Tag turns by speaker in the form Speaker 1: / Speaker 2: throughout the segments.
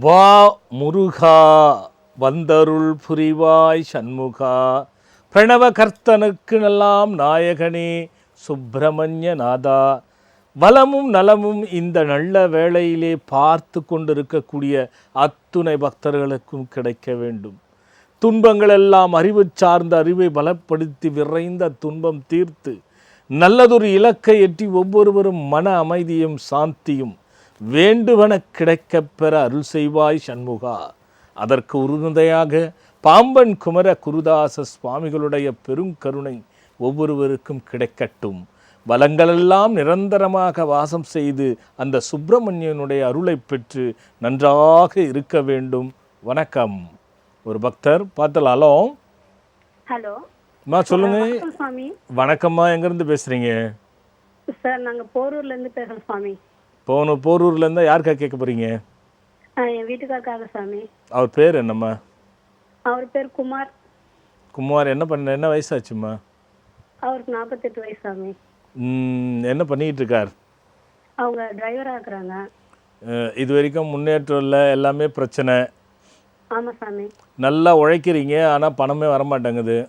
Speaker 1: வா முருகா வந்தருள் புரிவாய் சண்முகா பிரணவ கர்த்தனுக்கு நல்லாம் நாயகனே சுப்பிரமணிய நாதா. வளமும் நலமும் இந்த நல்ல வேளையிலே பார்த்து கொண்டிருக்கக்கூடிய அத்துணை பக்தர்களுக்கும் கிடைக்க வேண்டும். துன்பங்களெல்லாம் அறிவு சார்ந்த அறிவை பலப்படுத்தி விரைந்த துன்பம் தீர்த்து நல்லதொரு இலக்கை எட்டி ஒவ்வொருவரும் மன அமைதியும் சாந்தியும் வேண்டுவன கிடைக்கப் பெற அருள் செய்வாய் சண்முகா. அதற்கு உறுதுணையாக பாம்பன் குமர குருதாச சுவாமிகளுடைய பெருங்கருணை ஒவ்வொருவருக்கும் கிடைக்கட்டும். வளங்களெல்லாம் நிரந்தரமாக வாசம் செய்து அந்த சுப்பிரமணியனுடைய அருளை பெற்று நன்றாக இருக்க வேண்டும். வணக்கம். ஒரு பக்தர் பார்த்தலாலோ.
Speaker 2: ஹலோ
Speaker 1: அம்மா சொல்லுங்க.
Speaker 2: சுவாமி.
Speaker 1: வணக்கம்மா, எங்கேருந்து பேசுகிறீங்க?
Speaker 2: சார் நாங்கள் போரூர்லேருந்து பேசுகிறோம் சுவாமி.
Speaker 1: போரூர்லேருந்து யாருக்கா கேட்க போகிறீங்க?
Speaker 2: என் வீட்டுக்காரக்காக சாமி.
Speaker 1: அவர் பேர் என்னம்மா?
Speaker 2: அவர் பேர் குமார்.
Speaker 1: குமார் என்ன வயசாச்சும்மா?
Speaker 2: அவருக்கு 48 வயசு சாமி.
Speaker 1: என்ன பண்ணிக்கிட்டு இருக்கார்?
Speaker 2: அவங்க டிரைவராக இருக்கிறாங்க.
Speaker 1: இது வரைக்கும் முன்னேற்றம் இல்லை, எல்லாமே பிரச்சனை.
Speaker 2: ஆமாம் சாமி.
Speaker 1: நல்லா உழைக்கிறீங்க, ஆனால் பணமே வரமாட்டேங்குது.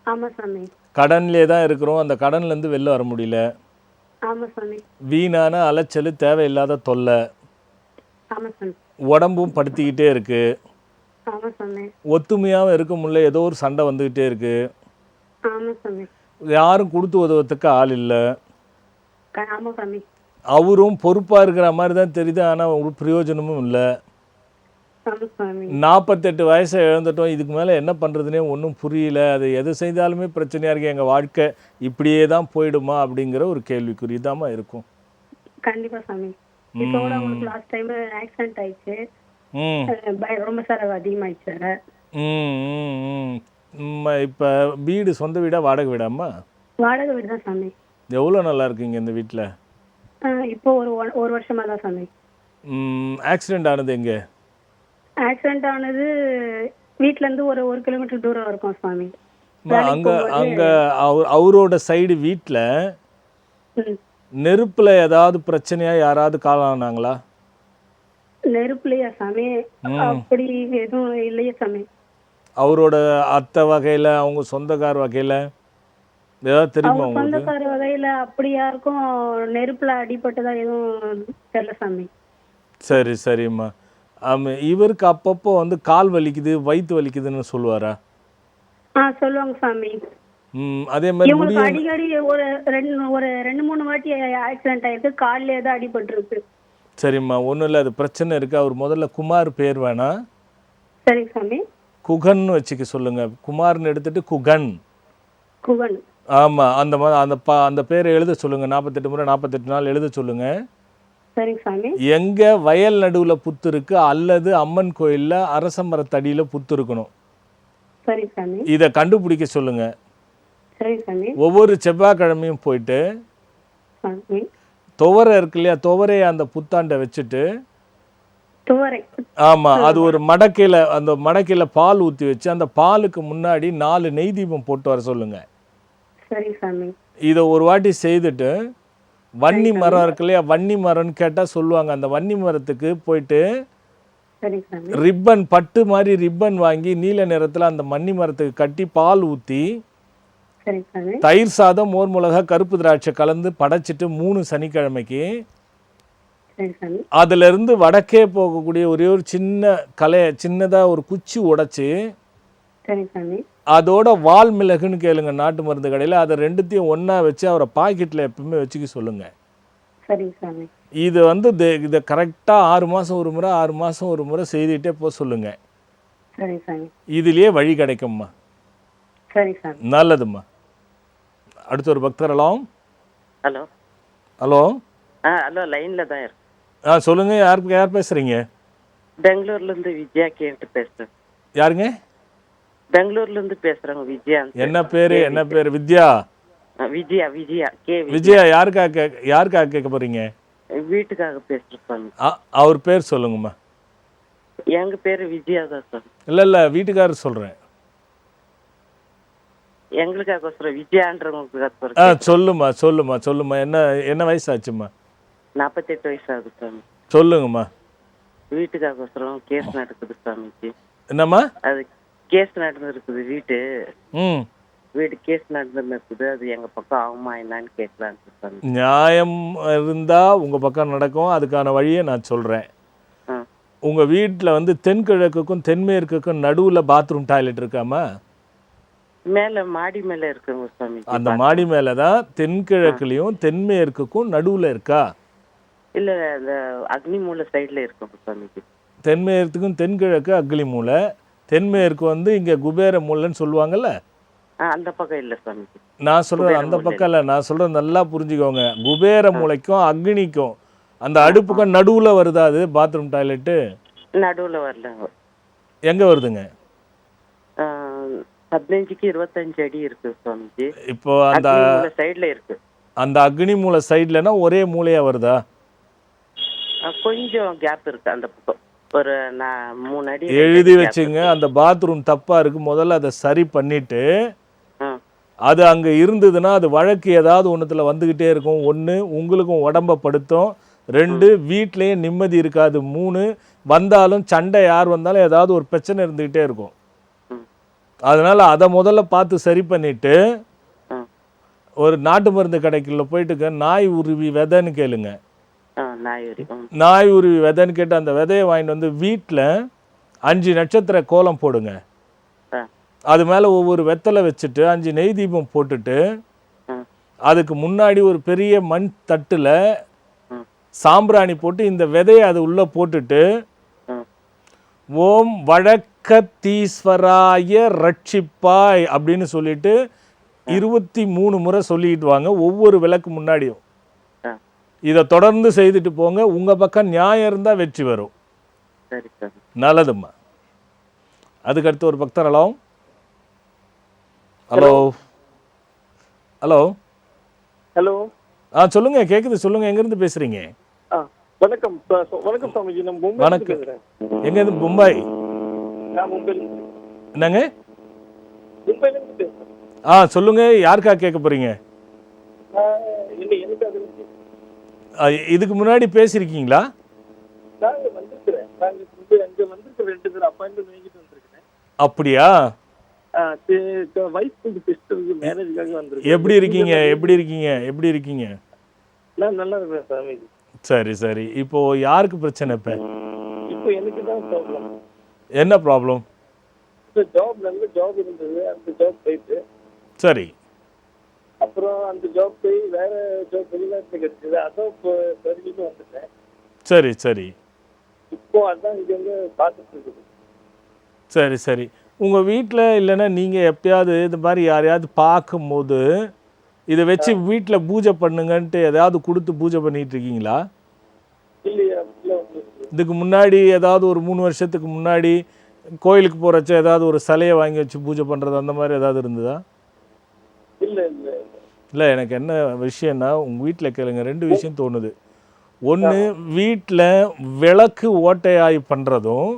Speaker 2: ஆமாம் சாமி.
Speaker 1: கடன்லேயே தான் இருக்கிறோம், அந்த கடன்லேருந்து வெளில வர முடியல.
Speaker 2: ஆமாம் சாமி.
Speaker 1: வீணான அலைச்சல், தேவையில்லாத தொல்லை.
Speaker 2: ஆமாம் சாமி.
Speaker 1: உடம்பும் படுத்திக்கிட்டே இருக்கு.
Speaker 2: ஆமாம் சாமி.
Speaker 1: ஒத்துமையாகவும் இருக்க முடியல, ஏதோ ஒரு சண்டை வந்துக்கிட்டே இருக்கு.
Speaker 2: ஆமாம் சாமி.
Speaker 1: யாரும் கொடுத்து உதவத்துக்கு ஆள் இல்லை.
Speaker 2: ஆமாம் சாமி.
Speaker 1: அவரும் பொறுப்பாக இருக்கிற மாதிரி தான் தெரியுது, ஆனால் ஒரு பிரயோஜனமும் இல்லை. 48 வயசை இழந்துட்டோம், இதுக்கு மேலே என்ன பண்ணுறதுனே ஒன்றும் புரியல. அது எது செய்தாலுமே பிரச்சனையாக இருக்குது. எங்கள் வாழ்க்கை இப்படியே தான் போயிடுமா அப்படிங்கிற ஒரு கேள்விக்குறி தாம்மா இருக்கும்.
Speaker 2: கண்டிப்பாக சாமி. இப்போ கூட உங்களுக்கு லாஸ்ட் டைம் ஆக்சிடென்ட் ஆயிடுச்சு. ரொம்ப சார் அதிகமாகிடுச்சு சார்.
Speaker 1: இப்போ வீடு சொந்த வீடா வாடகை வீடாம்மா?
Speaker 2: வாடகை வீடு தான் சாமி. எவ்வளோ
Speaker 1: நல்லா இருக்குங்க இந்த வீட்டில்?
Speaker 2: இப்போ ஒரு வருஷமாக தான் சாமி.
Speaker 1: ஆக்சிடென்ட் ஆனது எங்கே?
Speaker 2: ஆக்சிடென்ட் ஆனது வீட்டிலேருந்து ஒரு 1 கிலோமீட்டர் தூரம் இருக்கும் சுவாமி.
Speaker 1: அங்கே அவரோட சைடு வீட்டில் நெருப்பில் ஏதாவது பிரச்சனையாக யாராவது காலானாங்களா?
Speaker 2: நெருப்புலையா சாமி? அப்படி எதுவும் இல்லையே சாமி.
Speaker 1: அவரோட அத்தை வகையில், அவங்க சொந்தக்கார வகையில் ஏதாவது தெரியுமா?
Speaker 2: சொந்தக்கார வகையில் அப்படி யாருக்கும் நெருப்பில் அடிபட்டதா எதுவும் தெரியல சாமி.
Speaker 1: சரி சரிம்மா. இவருக்கு அப்பப்போ கால் வலிக்குது, வயிற்று வலிக்குதுன்னு சொல்லுவாரா?
Speaker 2: சொல்லுவாங்க சாமி.
Speaker 1: அதே மாதிரி
Speaker 2: அடிக்கடி ஒரு 2-3 வாட்டி ஆக்சிடென்ட் ஆயிருக்கு. காலில் ஏதோ அடிபட்டுருக்கு.
Speaker 1: சரிம்மா, ஒன்றும் இல்லை, அது பிரச்சனை இருக்குது. அவர் முதல்ல குமார் பேர் வேணாம்,
Speaker 2: சரி சாமி,
Speaker 1: குகன் வச்சுக்க சொல்லுங்க. குமார்னு எடுத்துட்டு குகன்.
Speaker 2: குகன்.
Speaker 1: ஆமாம், அந்த பேரை எழுத சொல்லுங்க. 48 முறை 48 நாள் எழுத சொல்லுங்க.
Speaker 2: சரிங்க சாமி.
Speaker 1: எங்க வயல் நடுவில் புத்து இருக்கு அல்லது அம்மன் கோயிலில் அரச மரத்தடியில் புத்து இருக்கணும்.
Speaker 2: சரி சாமி.
Speaker 1: இதை கண்டுபிடிக்க சொல்லுங்க.
Speaker 2: சரி சாமி.
Speaker 1: ஒவ்வொரு செவ்வாய்க்கிழமையும் போயிட்டு துவரை இருக்கு இல்லையா, துவரையை அந்த புத்தாண்டை வச்சுட்டு, ஆமாம், அது ஒரு மடக்கையில், அந்த மடக்கையில் பால் ஊற்றி வச்சு அந்த பாலுக்கு முன்னாடி 4 நெய் தீபம் போட்டு வர சொல்லுங்க.
Speaker 2: சரி சாமி.
Speaker 1: இதை ஒரு வாட்டி செய்துட்டு வன்னி மரம் இருக்கு இல்லையா, வன்னி மரம்னு கேட்டால் சொல்லுவாங்க. அந்த வன்னி மரத்துக்கு போயிட்டு ரிப்பன், பட்டு மாதிரி ரிப்பன் வாங்கி நீல நிறத்தில் அந்த வன்னி மரத்துக்கு கட்டி பால் ஊற்றி தயிர் சாதம், மோர் மிளகா, கருப்பு திராட்சை கலந்து படைச்சிட்டு 3 சனிக்கிழமைக்கு அதுல இருந்து வடக்கே போகக்கூடிய ஒரே ஒரு சின்னதா ஒரு குச்சி உடைச்சு அதோட வால் மிளகுன்னு கேளுங்க நாட்டு மருந்து கடையில், அதை 2த்தையும் ஒன்றா வச்சு அவரை பாக்கெட்டில் எப்பவுமே வச்சுக்க சொல்லுங்க. இது இதை கரெக்டாக 6 மாதம் ஒரு முறை 6 மாதம் ஒரு முறை செய்துகிட்டே போக சொல்லுங்க. இதுலேயே வழி கிடைக்கும்மா. நல்லதும்மா. அடுத்த ஒரு பக்தர். ஹலோ.
Speaker 3: ஹலோ.
Speaker 1: ஹலோ.
Speaker 3: ஹலோ, லைனில் தான் இருக்கு.
Speaker 1: சொல்லுங்க. யார் பேசுகிறீங்க?
Speaker 3: பெங்களூர்லேருந்து விஜயா கேட்டு பேசுகிறேன்.
Speaker 1: யாருங்க?
Speaker 3: பெங்களூர்லேருந்து பேசுகிறேங்க, விஜயா.
Speaker 1: என்ன பேர்? வித்யா. விஜயா யாருக்காக கேட்க போறீங்க?
Speaker 3: வீட்டுக்காக பேசுறேன்.
Speaker 1: அவர் பேர் சொல்லுங்கம்மா.
Speaker 3: எங்க பேரு விஜயா தான் சார்.
Speaker 1: இல்ல வீட்டுக்காரர் சொல்றேன்.
Speaker 3: எங்களுக்காக சொல்றேன், விஜயான்றவங்களுக்கு
Speaker 1: சொல்லுமா. என்ன வயசு ஆச்சுமா?
Speaker 3: 48 வயசு ஆகுது சார்.
Speaker 1: சொல்லுங்கம்மா.
Speaker 3: வீட்டுக்காகோசரம் கேஸ் நடக்குது சாமிஜி.
Speaker 1: என்னம்மா?
Speaker 3: அது கேஸ் நடந்து இருக்குது
Speaker 1: ம்
Speaker 3: வீடு கேஸ் நடந்துன்னு இருக்குது. அது எங்க பக்கம் ஆகுமா என்னன்னு கேட்கலான்னு சாமி.
Speaker 1: நியாயம் இருந்தால் உங்கள் பக்கம் நடக்கும். அதுக்கான வழியை நான் சொல்கிறேன்.
Speaker 3: ஆ.
Speaker 1: உங்கள் வீட்டில் வந்து தென்கிழக்குக்கும் தென்மேற்குக்கும் நடுவில் பாத்ரூம் டாய்லெட் இருக்காமா?
Speaker 3: மேல மாடி மேல இருக்குங்க சாமிஜி.
Speaker 1: அந்த மாடி மேலே தான் தென்கிழக்குலையும் தென்மேற்குக்கும் நடுவில் இருக்கா?
Speaker 3: இல்ல அந்த அக்னி மூலை சைடுல இருக்குங்க சாமிஜி.
Speaker 1: தென்மேற்குக்கும் தென்கிழக்கு அக்னி மூலை, தென்மேற்கு வந்து இங்கே குபேர மூலைன்னு சொல்லுவாங்கல்ல.
Speaker 3: அந்த பக்கம் இல்ல சாமிஜி.
Speaker 1: நான் சொல்கிறது
Speaker 3: குபேர
Speaker 1: அந்த
Speaker 3: மூலை
Speaker 1: பக்கம் இல்லை, நான் சொல்கிறது நல்லா புரிஞ்சுக்கோங்க. குபேர மூலைக்கும் அக்னிக்கும் அந்த அடுப்புக்கும் நடுவில் வருதா அது பாத்ரூம் டாய்லெட்டு?
Speaker 3: நடுவுல வரலங்க.
Speaker 1: எங்கே வருதுங்க?
Speaker 3: 15க்கு 25 அடி இருக்கு சுவாமிஜி.
Speaker 1: இப்போ அந்த
Speaker 3: அக்னி மூலை சைடுல இருக்கு.
Speaker 1: அந்த அக்னி மூலை சைட்லனா ஒரே மூலையா வருதா?
Speaker 3: கொஞ்சம் கேப் இருக்கு அந்த பக்கம். ஒரு 3 அடி
Speaker 1: எழுதி வச்சுங்க. அந்த பாத்ரூம் தப்பா இருக்கு, முதல்ல அதை சரி பண்ணிட்டு அது அங்கே இருந்ததுன்னா அது வழக்கு ஏதாவது ஒன்றுத்தில் வந்துக்கிட்டே இருக்கும். 1 உங்களுக்கும் உடம்ப படுத்தும், 2 வீட்லேயே நிம்மதி இருக்காது, 3 வந்தாலும் சண்டை யார் வந்தாலும் ஏதாவது ஒரு பிரச்சனை இருந்துக்கிட்டே இருக்கும். அதனால் அதை முதல்ல பார்த்து சரி பண்ணிவிட்டு ஒரு நாட்டு மருந்து கடைக்குள்ள போயிட்டுங்க நாய் உருவி விதைன்னு கேளுங்க. நாய் உருவி விதைன்னு கேட்டு அந்த விதையை வாங்கிட்டு வந்து வீட்டில் 5 நட்சத்திர கோலம் போடுங்க. அது மேலே ஒவ்வொரு வெத்தலை வச்சுட்டு 5 நெய் தீபம் போட்டுட்டு அதுக்கு முன்னாடி ஒரு பெரிய மண் தட்டில் சாம்பிராணி போட்டு இந்த விதையை அது உள்ளே போட்டுட்டு ஓம் வழக்கத்தீஸ்வராய ரட்சிப்பாய் அப்படின்னு சொல்லிட்டு 23 முறை சொல்லிட்டு வாங்க ஒவ்வொரு விளக்கு முன்னாடியும். இதை தொடர்ந்து செய்துட்டு போங்க. உங்கள் பக்கம் நியாயம் இருந்தால் வெற்றி வரும். நல்லதும்மா. அதுக்கடுத்து ஒரு பக்தர். Hello hello hello
Speaker 4: hello.
Speaker 1: சொல்லுங்க, கேக்குது, சொல்லுங்க. எங்கேருந்து பேசுறீங்க?
Speaker 4: வணக்கம் வணக்கம் சாமிஜி. நான் மும்பை பேசுறேன்.
Speaker 1: எங்கேருந்து? மும்பை.
Speaker 4: நான் மும்பைல
Speaker 1: என்னங்க?
Speaker 4: மும்பைல இருந்து பேசுறேன்.
Speaker 1: சொல்லுங்க, யாருக்கா கேட்க போறீங்க?
Speaker 4: எனக்கு அது
Speaker 1: இதுக்கு முன்னாடி பேசியிருக்கீங்களா?
Speaker 4: நாங்க வந்திருக்கிறேன். நாங்க மும்பை அங்கே வந்திருக்கிறேன். 2 தடவை அப்பாயின்மெண்ட் வாங்கிட்டு வந்திருக்கிறேன்.
Speaker 1: அப்படியா?
Speaker 4: வைஃப் சிஸ்டருக்கு மேரேஜ்க்காக வந்திருக்கேன்.
Speaker 1: எப்படி இருக்கீங்க? எப்படி இருக்கீங்க? எப்படி இருக்கீங்க?
Speaker 4: நான் நல்லா இருக்கிறேன் சாமிஜி.
Speaker 1: சரி சரி. இப்போ யாருக்கு பிரச்சனை?
Speaker 4: இப்போ எனக்கு தான் ப்ராப்ளம்.
Speaker 1: என்ன ப்ராப்ளம்?
Speaker 4: ஜாப், நல்ல ஜாப் இருந்தது, அந்த ஜாப் போயிட்டு.
Speaker 1: சரி.
Speaker 4: அப்புறம் அந்த ஜாப் போய் வேற ஜாப் வெளிநாட்டில் கிடைச்சது. அதான் இப்போ சரின்னு வந்துட்டேன்.
Speaker 1: சரி சரி.
Speaker 4: இப்போ அதான் இங்கே வந்து பார்த்துட்டு இருக்குது.
Speaker 1: சரி சரி. உங்கள் வீட்டில் இல்லைன்னா நீங்கள் எப்பயாவது இந்த மாதிரி யாரையாவது பார்க்கும்போது இதை வச்சு வீட்டில் பூஜை பண்ணுங்கன்ட்டு ஏதாவது கொடுத்து பூஜை பண்ணிட்டு இருக்கீங்களா?
Speaker 4: இல்லையா?
Speaker 1: இதுக்கு முன்னாடி ஏதாவது ஒரு 3 வருஷத்துக்கு முன்னாடி கோயிலுக்கு போகிறச்ச ஏதாவது ஒரு சிலையை வாங்கி வச்சு பூஜை பண்ணுறது அந்த மாதிரி ஏதாவது இருந்ததா?
Speaker 4: இல்லை இல்லை
Speaker 1: இல்லை. எனக்கு என்ன விஷயம்னா உங்கள் வீட்டில் கேளுங்க, 2 விஷயம் தோணுது. 1, வீட்டில் விளக்கு ஓட்டையாய் பண்ணுறதும்,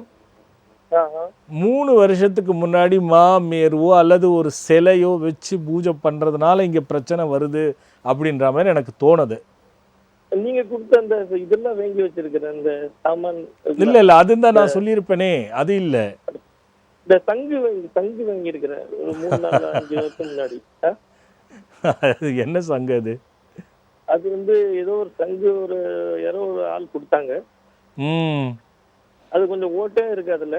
Speaker 1: 3 வருஷத்துக்கு முன்னாடி மாமேருவோ அல்லது ஒரு சிலையோ வச்சு பூஜை பண்ணுறதுனால இங்கே பிரச்சனை வருது அப்படின்ற மாதிரி எனக்கு தோணுது.
Speaker 4: நீங்க கொடுத்த அந்த இதெல்லாம் வாங்கி வச்சிருக்கிறேன் அந்த சாமான்.
Speaker 1: இல்லை இல்லை, அதுதான் நான் சொல்லியிருப்பேனே, அது இல்லை.
Speaker 4: இந்த சங்கு வாங்கி இருக்கிறேன் ஒரு 3-4-5 வருஷத்துக்கு முன்னாடி.
Speaker 1: அது என்ன சங்கு அது?
Speaker 4: அது வந்து ஏதோ ஒரு சங்கு, யாரோ ஒரு ஆள் கொடுத்தாங்க. அது கொஞ்சம் ஓட்டையா இருக்கு. அதுல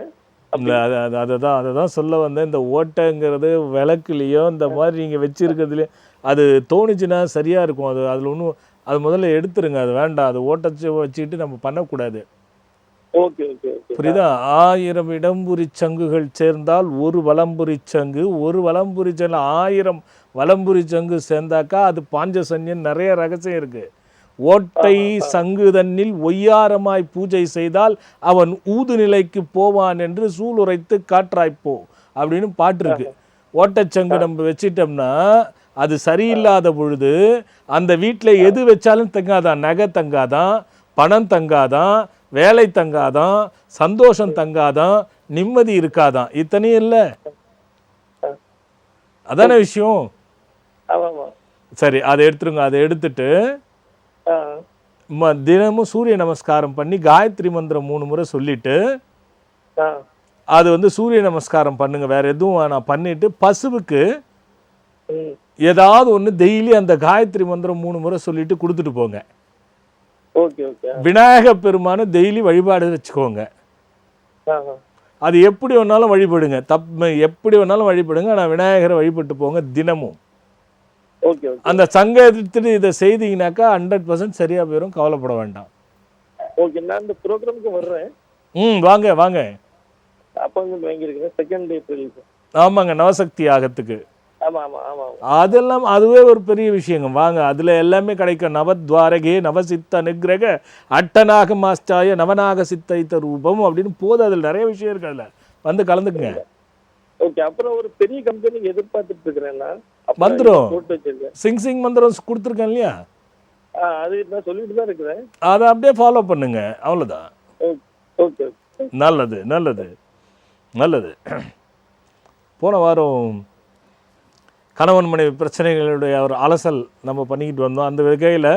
Speaker 1: அதை சொல்ல வந்தேன். இந்த ஓட்டைங்கிறது விளக்குலையோ இந்த மாதிரி நீங்கள் வச்சிருக்கிறதுலையோ அது தோணுச்சுன்னா சரியாக இருக்கும். அதில் ஒன்றும் அது முதல்ல எடுத்துருங்க, அது வேண்டாம். அது ஓட்டச்சு வச்சுக்கிட்டு நம்ம பண்ணக்கூடாது.
Speaker 4: Okay okay okay.
Speaker 1: புரியுதா? 1000 இடம்புரி சங்குகள் சேர்ந்தால் ஒரு வலம்புரி சங்கு, ஒரு வலம்புரி சங்கு 1000 வலம்புரி சங்கு சேர்ந்தாக்கா அது பாஞ்சசன்யம். நிறைய ரகசியம் இருக்கு. ஓட்டை சங்கு தன்னில் ஒய்யாரமாய் பூஜை செய்தால் அவன் ஊது நிலைக்கு போவான் என்று சூளுரைத்து காற்றாய்ப்போ அப்படின்னு பாட்டு இருக்கு. ஓட்டச்சங்கு நம்ம வச்சிட்டோம்னா அது சரியில்லாத பொழுது அந்த வீட்டில் எது வச்சாலும் தங்காதான். நகை தங்காதான், பணம் தங்காதான், வேலை தங்காதான், சந்தோஷம் தங்காதான், நிம்மதி இருக்காதான். இத்தனையும் இல்லை. அதான விஷயம். சரி, அதை எடுத்துருங்க. அதை எடுத்துட்டு தினமும் சூரிய நமஸ்காரம் பண்ணி காயத்ரி மந்திரம் 3 முறை சொல்லிட்டு
Speaker 4: ஆ
Speaker 1: அது வந்து சூரிய நமஸ்காரம் பண்ணுங்க, வேற எதுவும் வேணாம். பண்ணிட்டு பசுவுக்கு
Speaker 4: ம்
Speaker 1: ஏதாவது ஒன்று டெய்லி அந்த காயத்ரி மந்திரம் 3 முறை சொல்லிட்டு கொடுத்துட்டு போங்க.
Speaker 4: Okay okay.
Speaker 1: விநாயக பெருமான டெய்லி வழிபாடு வச்சுக்கோங்க.
Speaker 4: ஆ ஆ
Speaker 1: அது எப்படி வேணாலும் வழிபடுங்க, எப்படி வேணாலும் வழிபடுங்க, ஆனால் விநாயகரை வழிபட்டு போங்க தினமும்.
Speaker 4: Okay okay.
Speaker 1: அந்த சங்க எடுத்துட்டு இதை செய்தீங்கன்னாக்கா 100% சரியா போயிடும், கவலைப்பட வேண்டாம்.
Speaker 4: ஓகே, நான் இந்த ப்ரோக்ராமுக்கு வர்றேன்.
Speaker 1: வாங்க வாங்க.
Speaker 4: அப்பாயின்மெண்ட் வாங்கியிருக்கேன் 2 ஏப்ரல்.
Speaker 1: ஆமாங்க, நவசக்தி யாகத்துக்கு.
Speaker 4: ஆமா ஆமா ஆமா.
Speaker 1: அதெல்லாம் அதுவே ஒரு பெரிய விஷயங்க. வாங்க, அதுல எல்லாமே கிடைக்கும். நவத்வாரகே நவசித்த நிகிரக அட்டநாக மாஸ்டாய நவநாக சித்தைத்த ரூபம் அப்படின்னு போது அதில் நிறைய விஷயம் இருக்கு. அதில் வந்து கலந்துக்குங்க.
Speaker 4: ஓகே. அப்புறம் ஒரு பெரிய கம்பெனி எதிர்பார்த்துட்டு இருக்கிறேன் நான்.
Speaker 1: மந்திரம்
Speaker 4: போட்டு வச்சிருக்கேன்.
Speaker 1: சிங் மந்திரம் கொடுத்துருக்கேன் இல்லையா,
Speaker 4: அது நான் சொல்லிட்டு தான் இருக்கிறேன்.
Speaker 1: அதை அப்படியே ஃபாலோ பண்ணுங்க, அவ்வளோதான்.
Speaker 4: ஓகே.
Speaker 1: நல்லது நல்லது நல்லது. போன வாரம் கணவன் மனைவி பிரச்சனைகளுடைய ஒரு அலசல் நம்ம பண்ணிக்கிட்டு வந்தோம். அந்த வகையில்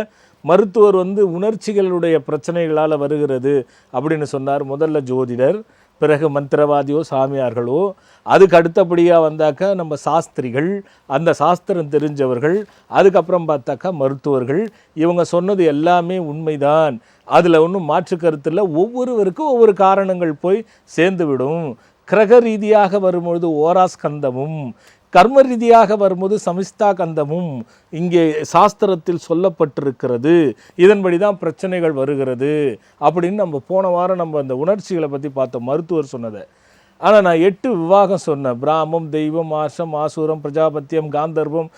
Speaker 1: மருத்துவர் வந்து உணர்ச்சிகளுடைய பிரச்சனைகளால் வருகிறது அப்படின்னு சொன்னார். முதல்ல ஜோதிடர், பிறகு மந்திரவாதியோ சாமியார்களோ, அதுக்கு அடுத்தபடியாக வந்தாக்கா நம்ம சாஸ்திரிகள், அந்த சாஸ்திரம் தெரிஞ்சவர்கள், அதுக்கப்புறம் பார்த்தாக்கா மருத்துவர்கள். இவங்க சொன்னது எல்லாமே உண்மைதான், அதில் ஒன்றும் மாற்று கருத்து இல்லை. ஒவ்வொருவருக்கும் ஒவ்வொரு காரணங்கள் போய் சேர்ந்து விடும். கிரக ரீதியாக வரும்பொழுது ஓராஸ்கந்தமும், கர்ம ரீதியாக வரும்போது சமிஸ்தா கந்தமும் இங்கே சாஸ்திரத்தில் சொல்லப்பட்டிருக்கிறது. இதன்படி தான் பிரச்சனைகள் வருகிறது அப்படின்னு நம்ம போன வாரம் நம்ம அந்த உணர்ச்சிகளை பற்றி பார்த்தோம், மருத்துவர் சொன்னதை. ஆனால் நான் 8 விவாகம் சொன்னேன். பிராமம், தெய்வம், ஆசம், ஆசூரம், பிரஜாபத்தியம், காந்தர்வம்,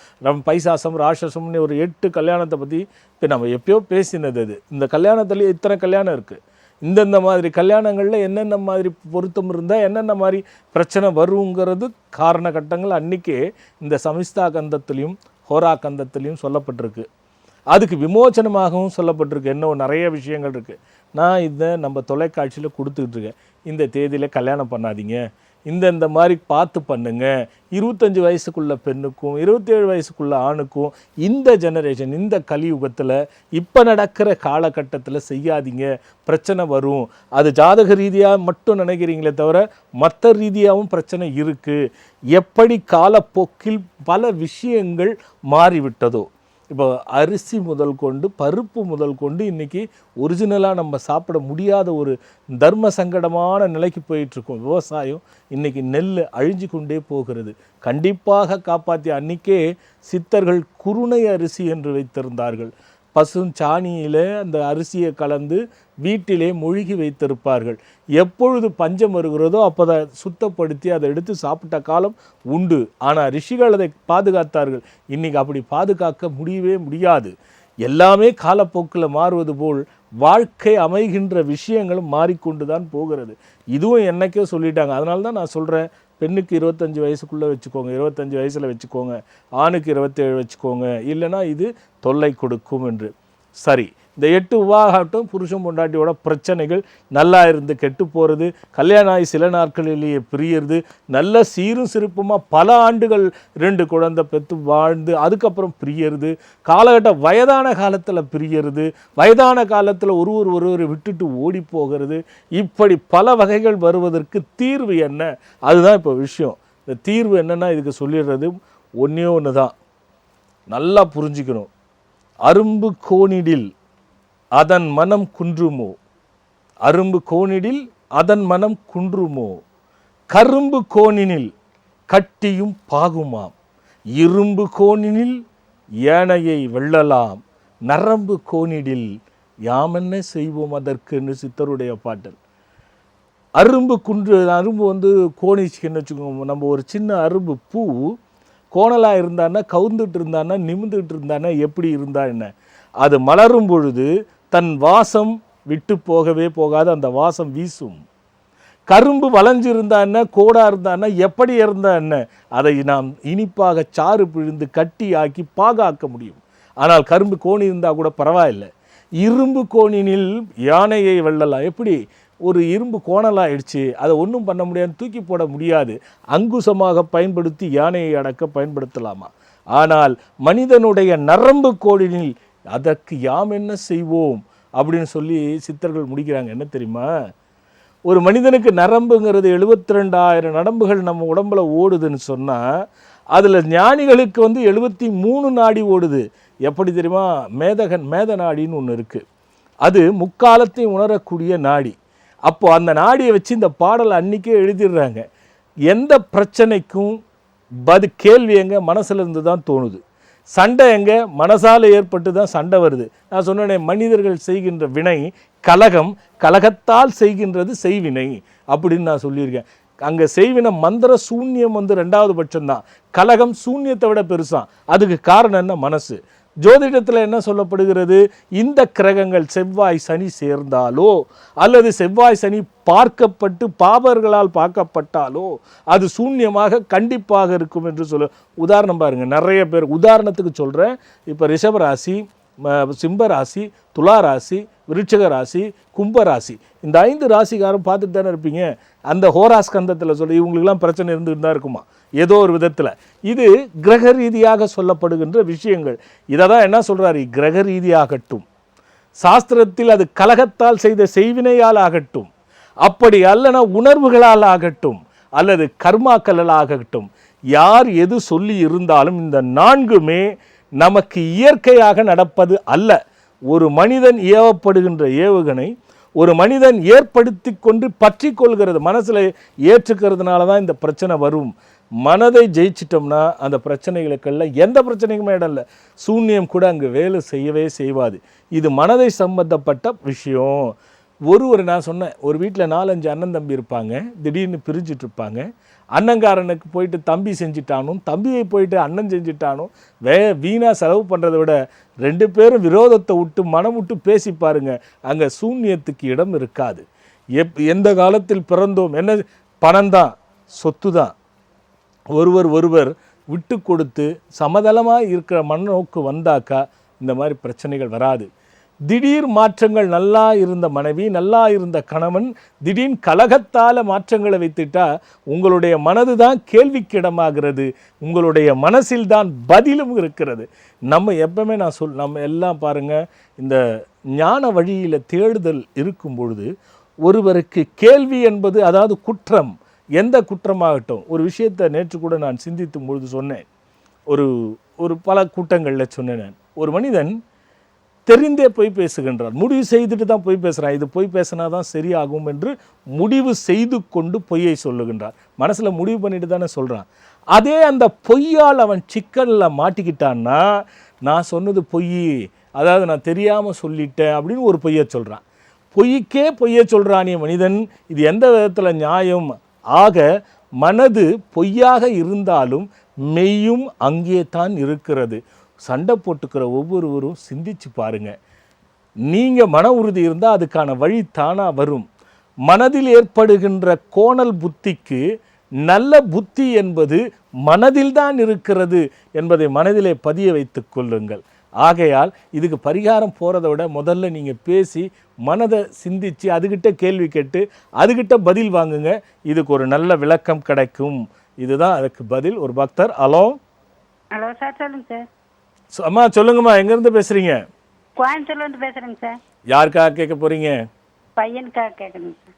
Speaker 1: பைசாசம், ராட்சசம்னு ஒரு 8 கல்யாணத்தை பற்றி இப்போ நம்ம எப்பயோ பேசினது. அது இந்த கல்யாணத்துலேயே இத்தனை கல்யாணம் இருக்குது. இந்தந்த மாதிரி கல்யாணங்களில் என்னென்ன மாதிரி பொருத்தம் இருந்தால் என்னென்ன மாதிரி பிரச்சனை வருங்கிறது காரண கட்டங்கள் அன்றைக்கே இந்த சமிஸ்தா கந்தத்துலேயும் ஹோரா கந்தத்துலேயும் சொல்லப்பட்டிருக்கு. அதுக்கு விமோச்சனமாகவும் சொல்லப்பட்டிருக்கு. இன்னும் நிறைய விஷயங்கள் இருக்குது. நான் இதை நம்ம தொலைக்காட்சியில் கொடுத்துக்கிட்டு இருக்கேன். இந்த தேதியில் கல்யாணம் பண்ணாதீங்க, இந்த மாதிரி பார்த்து பண்ணுங்க. 25 வயசுக்குள்ள பெண்ணுக்கும் 27 வயசுக்குள்ள ஆணுக்கும் இந்த ஜெனரேஷன், இந்த கலியுகத்தில் இப்போ நடக்கிற காலகட்டத்தில் செய்யாதீங்க, பிரச்சனை வரும். அது ஜாதக ரீதியாக மட்டும் நினைக்கிறீங்களே தவிர மற்ற ரீதியாகவும் பிரச்சனை இருக்குது. எப்படி காலப்போக்கில் பல விஷயங்கள் மாறிவிட்டதோ, இப்போ அரிசி முதல் கொண்டு பருப்பு முதல் கொண்டு இன்றைக்கி ஒரிஜினலாக நம்ம சாப்பிட முடியாத ஒரு தர்ம சங்கடமான நிலைக்கு போயிட்டுருக்கோம். விவசாயம் இன்றைக்கி நெல் அழிஞ்சு கொண்டே போகிறது. கண்டிப்பாக காப்பாற்றி, அன்றைக்கே சித்தர்கள் குருணை அரிசி என்று வைத்திருந்தார்கள். பசுஞ்சாணியில் அந்த அரிசியை கலந்து வீட்டிலே மொழிகி வைத்திருப்பார்கள். எப்பொழுது பஞ்சம் வருகிறதோ அப்போ அதை சுத்தப்படுத்தி அதை எடுத்து சாப்பிட்ட காலம் உண்டு. ஆனால் ரிஷிகள் அதை பாதுகாத்தார்கள். இன்றைக்கி அப்படி பாதுகாக்க முடியவே முடியாது. எல்லாமே காலப்போக்கில் மாறுவது போல் வாழ்க்கை அமைகின்ற விஷயங்களும் மாறிக்கொண்டு தான் போகிறது. இதுவும் என்னைக்கோ சொல்லிட்டாங்க. அதனால தான் நான் சொல்கிறேன், பெண்ணுக்கு 25 வயசுக்குள்ளே வச்சுக்கோங்க, 25 வயசில் வச்சுக்கோங்க, ஆணுக்கு 27 வச்சுக்கோங்க, இல்லைனா இது தொல்லை கொடுக்கும் என்று. சரி, இந்த 8 விவாகட்டும் புருஷன் பொண்டாட்டியோட பிரச்சனைகள், நல்லா இருந்து கெட்டு போகிறது, கல்யாணம் ஆகி சில நாட்களிலேயே பிரியறது, நல்ல சீரும் சிறப்புமாக பல ஆண்டுகள் 2 குழந்தை பெற்று வாழ்ந்து அதுக்கப்புறம் பிரியறது, காலகட்டம் வயதான காலத்தில் பிரியறது, வயதான காலத்தில் ஒருவர் விட்டுட்டு ஓடி போகிறது, இப்படி பல வகைகள் வருவதற்கு தீர்வு என்ன? அதுதான் இப்போ விஷயம். இந்த தீர்வு என்னென்னா இதுக்கு சொல்லிடுறது ஒன்றே ஒன்று தான், நல்லா புரிஞ்சுக்கணும். அரும்பு கோணிடில் அதன் மனம் குன்றுமோ, அரும்பு கோணிடில் அதன் மனம் குன்றுமோ, கரும்பு கோணினில் கட்டியும் பாகுமாம், இரும்பு கோணினில் ஏனையை வெல்லலாம், நரம்பு கோணிடில் யாமென்ன செய்வோம் அதற்குன்னு சித்தருடைய பாட்டல். அரும்பு அரும்பு வந்து கோணிச்சுன்னு வச்சுக்கோங்க. நம்ம ஒரு சின்ன அரும்பு பூ கோணலாக இருந்தான்னா, கவுந்துட்டு இருந்தான்னா, நிமிந்துட்டு இருந்தான்னா, எப்படி இருந்தா என்ன, அது மலரும் பொழுது தன் வாசம் விட்டு போகவே போகாது, அந்த வாசம் வீசும். கரும்பு வளைஞ்சு இருந்தா என்ன, கோடாக இருந்தா என்ன, எப்படி இருந்தா என்ன, அதை நாம் இனிப்பாக சாறு பிழிந்து கட்டி ஆக்கி பாகாக்க முடியும். ஆனால் கரும்பு கோணி இருந்தால் கூட பரவாயில்லை. இரும்பு கோணினில் யானையை வெல்லலாம். எப்படி ஒரு இரும்பு கோணலாகிடுச்சு, அதை ஒன்றும் பண்ண முடியாது, தூக்கி போட முடியாது, அங்குசமாக பயன்படுத்தி யானையை அடக்க பயன்படுத்தலாமா? ஆனால் மனிதனுடைய நரம்பு கோணினில் அதற்கு யாம் என்ன செய்வோம் அப்படின்னு சொல்லி சித்தர்கள் முடிக்கிறாங்க. என்ன தெரியுமா, ஒரு மனிதனுக்கு நரம்புங்கிறது 72,000 நரம்புகள் நம்ம உடம்புல ஓடுதுன்னு சொன்னால் அதில் ஞானிகளுக்கு 73 நாடி ஓடுது. எப்படி தெரியுமா, மேத நாடின்னு ஒன்று இருக்குது. அது முக்காலத்தையும் உணரக்கூடிய நாடி. அப்போது அந்த நாடியை வச்சு இந்த பாடலை அன்றைக்கே எழுதிடுறாங்க. எந்த பிரச்சனைக்கும் கேள்வி எங்கே மனசுலேருந்து தான் தோணுது, சண்டை எங்கே மனசால் ஏற்பட்டு தான் சண்டை வருது. நான் சொன்னேன், மனிதர்கள் செய்கின்ற வினை கலகம், கலகத்தால் செய்கின்றது செய்வினை அப்படின்னு நான் சொல்லியிருக்கேன். அங்கே செய்வினை மந்திர சூன்யம் 2வது பட்சம்தான், கலகம் சூன்யத்தை விட பெருசான். அதுக்கு காரணம் என்ன, மனசு. ஜோதிடத்தில் என்ன சொல்லப்படுகிறது, இந்த கிரகங்கள் செவ்வாய் சனி சேர்ந்தாலோ அல்லது செவ்வாய் சனி பார்க்கப்பட்டு பாபர்களால் பார்க்கப்பட்டாலோ அது சூன்யமாக கண்டிப்பாக இருக்கும் என்று சொல்ல. உதாரணம் பாருங்கள், நிறைய பேர் உதாரணத்துக்கு சொல்கிறேன். இப்போ ரிஷபராசி, சிம்மராசி, துளாராசி, விருச்சிக ராசி, கும்பராசி, இந்த 5 ராசிக்காரும் பார்த்துட்டு தானே இருப்பீங்க. அந்த ஹோராஸ்கந்தத்தில் சொல்லி இவங்களுக்கெல்லாம் பிரச்சனை இருந்துட்டு தான் இருக்குமா ஏதோ ஒரு விதத்தில். இது கிரக ரீதியாக சொல்லப்படுகின்ற விஷயங்கள். இதை தான் என்ன சொல்கிறாரு, கிரக ரீதியாகட்டும், சாஸ்திரத்தில் அது கலகத்தால் செய்த செய்வினையால் ஆகட்டும், அப்படி அல்லனா உணர்வுகளால் ஆகட்டும், அல்லது கர்மாக்களால் ஆகட்டும், யார் எது சொல்லி இருந்தாலும் இந்த 4மே நமக்கு இயற்கையாக நடப்பது அல்ல. ஒரு மனிதன் ஏவப்படுகின்ற ஏவுகணை ஒரு மனிதன் ஏற்படுத்தி கொண்டு பற்றி கொள்கிறது, மனசில் ஏற்றுக்கிறதுனால தான் இந்த பிரச்சனை வரும். மனதை ஜெயிச்சிட்டோம்னா அந்த பிரச்சனைகளுக்கெல்லாம் எந்த பிரச்சனைக்குமே இடம் இல்லை. சூன்யம் கூட அங்கே வேலை செய்யவே செய்வாது. இது மனதை சம்பந்தப்பட்ட விஷயம். நான் சொன்னேன், ஒரு வீட்டில் 4-5 அண்ணன் தம்பி இருப்பாங்க, திடீர்னு பிரிஞ்சிட்டு இருப்பாங்க. அண்ணங்காரனுக்கு போயிட்டு தம்பி செஞ்சிட்டானும், தம்பியை போயிட்டு அண்ணன் செஞ்சிட்டானும். வீணாக செலவு பண்ணுறதை விட 2 பேரும் விரோதத்தை விட்டு மனம் விட்டு பேசி பாருங்க, அங்கே சூன்யத்துக்கு இடம் இருக்காது. எந்த காலத்தில் பிறந்தோம், என்ன பணம் தான், சொத்து தான். ஒருவர் விட்டு கொடுத்து சமதளமாக இருக்கிற மனநோக்கு வந்தாக்கா இந்த மாதிரி பிரச்சனைகள் வராது. திடீர் மாற்றங்கள், நல்லா இருந்த மனைவி, நல்லா இருந்த கணவன் திடீர் கலகத்தால் மாற்றங்களை வைத்துட்டா உங்களுடைய மனது தான் கேள்விக்கிடமாகிறது, உங்களுடைய மனசில் தான் பதிலும் இருக்கிறது. நம்ம எப்பவுமே நம்ம எல்லாம் பாருங்கள், இந்த ஞான வழியில் தேடுதல் இருக்கும் பொழுது ஒருவருக்கு கேள்வி என்பது, அதாவது குற்றம், எந்த குற்றமாகட்டும். ஒரு விஷயத்தை நேற்று கூட நான் சிந்தித்தும் பொழுது சொன்னேன், ஒரு பல கூட்டங்களில் சொன்னேன் நான். ஒரு மனிதன் தெரிந்தே போய் பேசுகின்றார், முடிவு செய்துட்டு தான் போய் பேசுகிறான். இது போய் பேசினா தான் சரியாகும் என்று முடிவு செய்து கொண்டு பொய்யை சொல்லுகின்றார். மனசில் முடிவு பண்ணிட்டு தானே சொல்கிறான். அதே அந்த பொய்யால் அவன் சிக்கலில் மாட்டிக்கிட்டான்னா, நான் சொன்னது பொய், அதாவது நான் தெரியாமல் சொல்லிட்டேன் அப்படின்னு ஒரு பொய்யை சொல்கிறான். பொய்க்கே பொய்யை சொல்கிறானே மனிதன், இது எந்த விதத்தில் நியாயம்? ஆக மனது பொய்யாக இருந்தாலும் மெய்யும் அங்கே தான் இருக்கிறது. சண்டை போட்டுக்கிற ஒவ்வொருவரும் சிந்திச்சு பாருங்க. நீங்கள் மன உறுதி இருந்தால் அதுக்கான வழி தானாக வரும். மனதில் ஏற்படுகின்ற கோணல் புத்திக்கு நல்ல புத்தி என்பது மனதில் தான் இருக்கிறது என்பதை மனதிலே பதிய வைத்து கொள்ளுங்கள். ஆகையால் இதுக்கு பரிகாரம் போகிறத விட முதல்ல நீங்கள் பேசி மனதை சிந்தித்து அதுகிட்ட கேள்வி கேட்டு அதுகிட்ட பதில் வாங்குங்க. இதுக்கு ஒரு நல்ல விளக்கம் கிடைக்கும். இதுதான் அதுக்கு பதில். ஒரு பக்தர். ஹலோ
Speaker 2: சார், சொல்லுங்க சார்.
Speaker 1: அம்மா சொல்லுங்கம்மா, எங்கேருந்து பேசுகிறீங்க?
Speaker 2: கோயம்புத்தூர்லேருந்து பேசுகிறேங்க சார்.
Speaker 1: யாருக்காக கேட்க போகிறீங்க?
Speaker 2: பையனுக்காக கேட்குறேங்க சார்.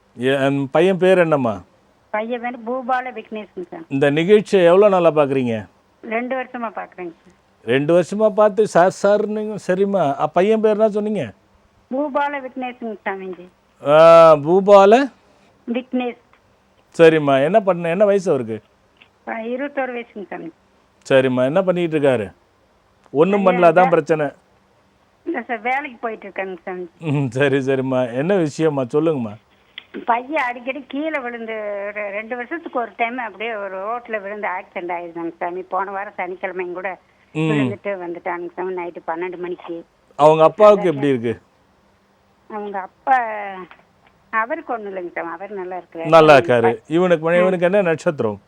Speaker 1: என் பையன் பேர் என்னம்மா?
Speaker 2: பையன் பேர் பூபால விக்னேஷ்ங்க சார்.
Speaker 1: இந்த நிகழ்ச்சியை எவ்வளோ நாளாக பார்க்குறீங்க?
Speaker 2: 2 வருஷமாக பார்க்குறேங்க சார்.
Speaker 1: 2 வருஷமாக பார்த்து சார் நீங்கள் சரிம்மா. பையன் பேர் என்ன சொன்னீங்க?
Speaker 2: பூபால விக்னேஷ்ங்க சாமிஜி.
Speaker 1: பூபால
Speaker 2: விக்னேஷ்.
Speaker 1: சரிம்மா. என்ன வயசு அவருக்கு?
Speaker 2: 21 வயசுங்க சாமி.
Speaker 1: சரிம்மா. என்ன பண்ணிட்டு இருக்காரு? ஒன்றும் பண்ணல, அதான் பிரச்சனை.
Speaker 2: இல்லை சார், வேலைக்கு போயிட்டு இருக்காங்க சாமி.
Speaker 1: சரிம்மா. என்ன விஷயம்மா சொல்லுங்கம்மா.
Speaker 2: பையன் அடிக்கடி கீழே விழுந்து 2 வருஷத்துக்கு ஒரு டைம் அப்படியே ஒரு ரோட்டில் விழுந்து ஆக்சிடென்ட் ஆயிருந்தாங்க சாமி. போன வாரம் சனிக்கிழமையும் கூட விழுந்துட்டு வந்துட்டாங்க சாமி, நைட்டு 12 மணிக்கு.
Speaker 1: அவங்க அப்பாவுக்கு எப்படி இருக்கு?
Speaker 2: அவங்க அப்பா அவருக்கு ஒன்றும் இல்லைங்க சாமி, அவர் நல்லா இருக்கிறாரு.
Speaker 1: நல்லா இருக்காரு. இவனுக்கு என்ன நட்சத்திரம்?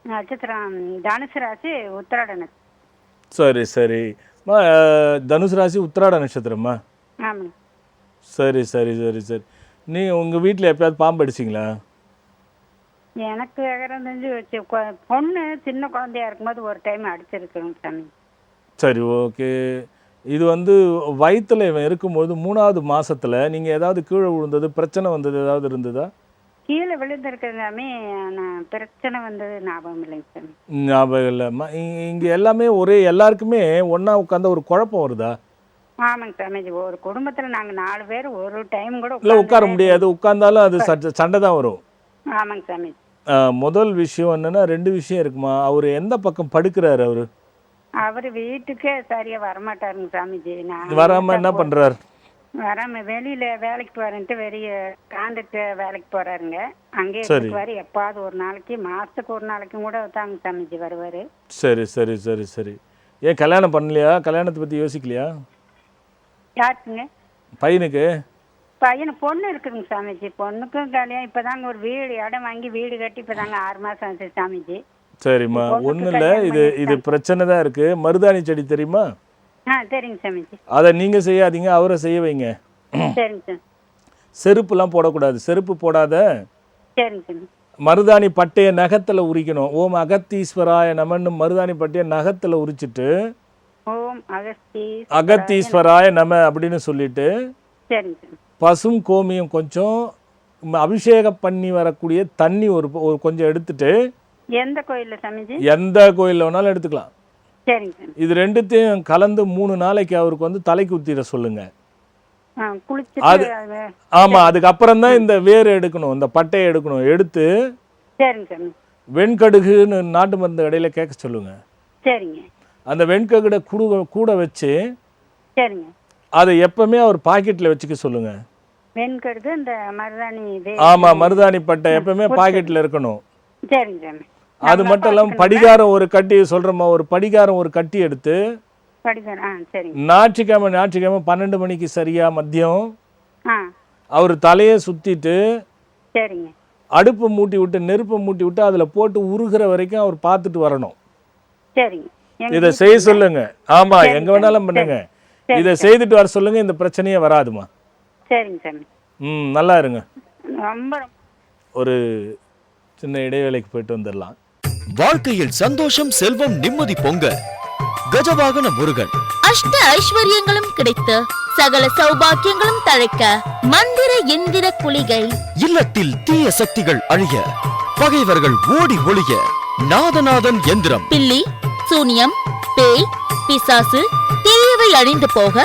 Speaker 2: நட்சத்திரம் தனுசு ராசி, உத்திராட நட்சத்திரம்.
Speaker 1: சரி. தனுசு ராசி, உத்திராட நட்சத்திரம்மா.
Speaker 2: ஆமாங்க.
Speaker 1: சரி. நீ உங்கள் வீட்டில் எப்பயாவது பாம்பு அடிச்சிங்களா?
Speaker 2: எனக்கு விவரம் தெரிஞ்சு பொண்ணு சின்ன குழந்தையா இருக்கும்போது ஒரு டைம் அடிச்சிருக்கோங்க சாமி.
Speaker 1: சரி, ஓகே. இது வந்து வயித்துல இவன் இருக்கும்போது 3வது மாசத்துல நீங்க ஏதாவது கீழே விழுந்தது பிரச்சனை வந்தது ஏதாவது இருந்ததா?
Speaker 2: கீழே விழுந்திருக்கிறது சாமி. நான் பிரச்சனை வந்தது ஞாபகம் இல்லைங்க சாமி.
Speaker 1: ஞாபகம் இல்லைம்மா. இங்க எல்லாமே ஒரே எல்லாருக்குமே ஒண்ணா உட்கார்ந்தா ஒரு குழப்பம் வருதா?
Speaker 2: ஆமாங்க சாமி. ஒரு குடும்பத்துல நாங்க 4 பேர் ஒரு டைம் கூட
Speaker 1: இல்ல உட்கார
Speaker 2: உட்கார்ந்ததே
Speaker 1: முடியாது. உட்கார்ந்தாலும் அது சண்டை தான் வரும்.
Speaker 2: ஆமாங்க சாமி.
Speaker 1: முதல் விஷயம் என்னன்னா 2 விஷயம் இருக்குமா. அவரு எந்த பக்கம் படுக்கிறாரு அவரு?
Speaker 2: அவரு வீட்டுக்கே சரியா வரமாட்டாருங்க சாமிஜி. நான்
Speaker 1: வராம என்ன பண்றாரு?
Speaker 2: வராம வெளியில வேலைக்கு போறேன்ட்டு வெளியே கான்ட்ராக்ட் வேலைக்கு போறாருங்க. அங்கே
Speaker 1: சரி.
Speaker 2: இருக்குவாரு. எப்பாவது ஒரு நாளைக்கு, மாசத்துக்கு ஒரு நாளைக்கும் கூட தாங்க சாமிஜி வருவாரு.
Speaker 1: சரி சரி சரி சரி. ஏன் கல்யாணம் பண்ணலையா? கல்யாணத்தை பத்தி யோசிக்கலையா
Speaker 2: யாருக்குங்க?
Speaker 1: பையனுக்கு?
Speaker 2: பையனு பொண்ணு இருக்குதுங்க சாமிஜி. பொண்ணுக்கும் கல்யாணம் இப்பதாங்க ஒரு வீடு இடம் வாங்கி வீடு கட்டி இப்பதாங்க 6 மாசம் ஆச்சு சாமிஜி.
Speaker 1: சரிம்மா.
Speaker 2: பொண்ணுக்கு
Speaker 1: ஒன்றும் இல்லை.
Speaker 2: கல்யாணம்
Speaker 1: இது இது
Speaker 2: பண்ணிட்டாங்க.
Speaker 1: பிரச்சனை தான் இருக்கு. மருதாணி செடி தெரியுமா?
Speaker 2: சரிங்க சாமிஜி.
Speaker 1: அதை நீங்க செய்யாதீங்க, அவரை செய்ய வைங்க.
Speaker 2: சரிங்க சாமி.
Speaker 1: செருப்புலாம் போடக்கூடாது. செருப்பு போடாத.
Speaker 2: சரிங்க சாமி.
Speaker 1: மருதாணி பட்டையை நகத்துல உரிக்கணும். ஓம் அகத்தீஸ்வராய நமன்னு மருதாணி பட்டையை நகத்துல உரிச்சிட்டு
Speaker 2: ஓம்
Speaker 1: அகத்தீஸ்வராய நம அப்படின்னு சொல்லிட்டு
Speaker 2: சரிங்க சாமி.
Speaker 1: பசும் கோமியம் கொஞ்சம் அபிஷேகம் பண்ணி வரக்கூடிய தண்ணி ஒரு கொஞ்சம் எடுத்துட்டு
Speaker 2: எந்த கோயில்ல சாமிஜி?
Speaker 1: எந்த கோயில்ல வேணாலும் எடுத்துக்கலாம்.
Speaker 2: சரிங்க சாமி.
Speaker 1: இது ரெண்டுத்தையும் கலந்து 3 நாளைக்கு அவருக்கு வந்து தலைக்கு ஊத்திட சொல்லுங்க.
Speaker 2: குளிச்சுட்டு
Speaker 1: அது ஆமா, அதுக்கப்புறம் தான் இந்த வேர் எடுக்கணும், இந்த பட்டையை எடுக்கணும். எடுத்து
Speaker 2: சரிங்க சாமி.
Speaker 1: வெண்கடுகுன்னு நாட்டு மருந்து கடையில கேட்க சொல்லுங்க.
Speaker 2: சரிங்க.
Speaker 1: அந்த வெண்கடுகை கூட வச்சு
Speaker 2: சரிங்க.
Speaker 1: அதை எப்பவுமே அவர் பாக்கெட்ல வச்சுக்க சொல்லுங்க.
Speaker 2: வெண்கடுகு இந்த மருதாணி இது.
Speaker 1: ஆமா, மருதாணி பட்டை எப்பவுமே பாக்கெட்ல இருக்கணும்.
Speaker 2: சரிங்க சாமி.
Speaker 1: அது மட்டும் இல்லாம படிகாரம் ஒரு கட்டி சொல்றோமா, ஒரு படிகாரம் ஒரு கட்டி எடுத்து
Speaker 2: சரிங்க.
Speaker 1: ஞாயிற்றுக்கிழமை 12 மணிக்கு சரியா மதியம் அவர் தலையை சுத்திட்டு
Speaker 2: சரிங்க.
Speaker 1: அடுப்பை மூட்டி விட்டு நெருப்பை மூட்டி விட்டு அதுல போட்டு உருகிற வரைக்கும் அவர் பார்த்துட்டு வரணும்.
Speaker 2: சரிங்க.
Speaker 1: இதை செய்ய சொல்லுங்க. ஆமா, எங்க வேணாலும் பண்ணுங்க. இதை செய்துட்டு வர சொல்லுங்க. இந்த பிரச்சனையே வராதுமா.
Speaker 2: சரிங்க சாமி.
Speaker 1: நல்லா இருங்க.
Speaker 2: ரொம்ப
Speaker 1: ஒரு சின்ன இடைவேளைக்கு போயிட்டு வந்துடலாம்.
Speaker 5: வாழ்க்கையில் சந்தோஷம், செல்வம், நிம்மதி பொங்க கஜவாகன முருகன்
Speaker 6: அஷ்ட ஐஸ்வர்யங்களும் கிடைத்து சகல சௌபாக்கியங்களும் தழைக்க மந்திர எந்திர குளிகை.
Speaker 5: இல்லத்தில் தீய சக்திகள் அழிய, பகைவர்கள் ஓடி ஒளிய நாதநாதன் எந்திரம்.
Speaker 6: பில்லி சூனியம் பேய் பிசாசு தீயவை அழிந்து போக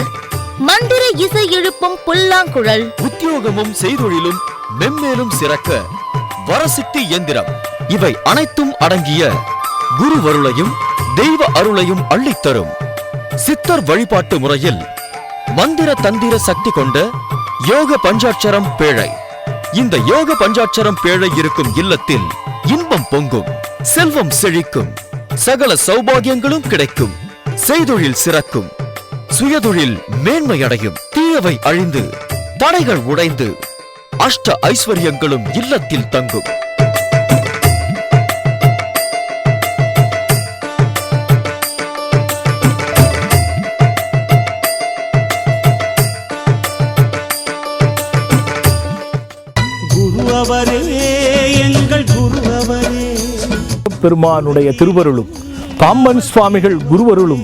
Speaker 6: மந்திர இசை எழுப்பும் புல்லாங்குழல்.
Speaker 5: உத்தியோகமும் செய்தொழிலும் மென்மேலும் சிறக்க வரசித்தி எந்திரம். இவை அனைத்தும் அடங்கிய குருவருளையும் தெய்வ அருளையும் அள்ளித்தரும் சித்தர் வழிபாட்டு முறையில் மந்திர தந்திர சக்தி கொண்ட யோக பஞ்சாட்சரம் பேழை. இந்த யோக பஞ்சாட்சரம் பேழை இருக்கும் இல்லத்தில் இன்பம் பொங்கும், செல்வம் செழிக்கும், சகல சௌபாகியங்களும் கிடைக்கும், செய்தொழில் சிறக்கும், சுயதொழில் மேன்மையடையும், தீயவை அழிந்து தடைகள் உடைந்து அஷ்ட ஐஸ்வர்யங்களும் இல்லத்தில் தங்கும்.
Speaker 1: பெருமானுடைய திருவருளும் பாம்பன் சுவாமிகள் குருவருளும்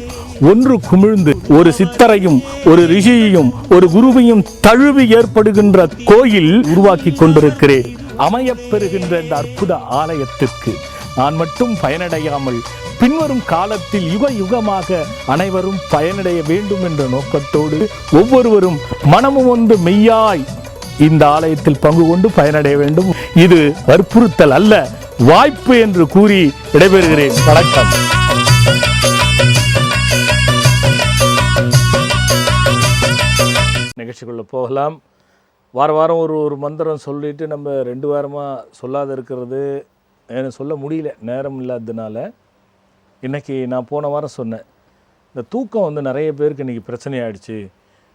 Speaker 1: ஒன்று குமிழ்ந்து ஒரு சித்தரையும் ஒரு ரிஷியையும் ஒரு குருவையும் தழுவி ஏற்படுகின்ற கோயில் உருவாக்கி கொண்டிருக்கிறேன். அமையப் பெறுகின்ற இந்த அற்புத ஆலயத்திற்கு நான் மட்டும் பயனடையாமல் பின்வரும் காலத்தில் யுக யுகமாக அனைவரும் பயனடைய வேண்டும் என்ற நோக்கத்தோடு ஒவ்வொருவரும் மனமும் ஒன்று மெய்யாய் இந்த ஆலயத்தில் பங்கு கொண்டு பயனடைய வேண்டும். இது வற்புறுத்தல் அல்ல, வாய்ப்பு என்று கூறி விடைபெறுகிறேன். வணக்கம். நிகழ்ச்சிக்குள்ள போகலாம். வாரம் ஒரு மந்திரம் சொல்லிட்டு நம்ம 2 வாரமாக சொல்லாத இருக்கிறது எனக்கு சொல்ல முடியல, நேரம் இல்லாததுனால. இன்றைக்கி நான் போன வாரம் சொன்னேன், இந்த தூக்கம் வந்து நிறைய பேருக்கு இன்றைக்கி பிரச்சனையாயிடுச்சு.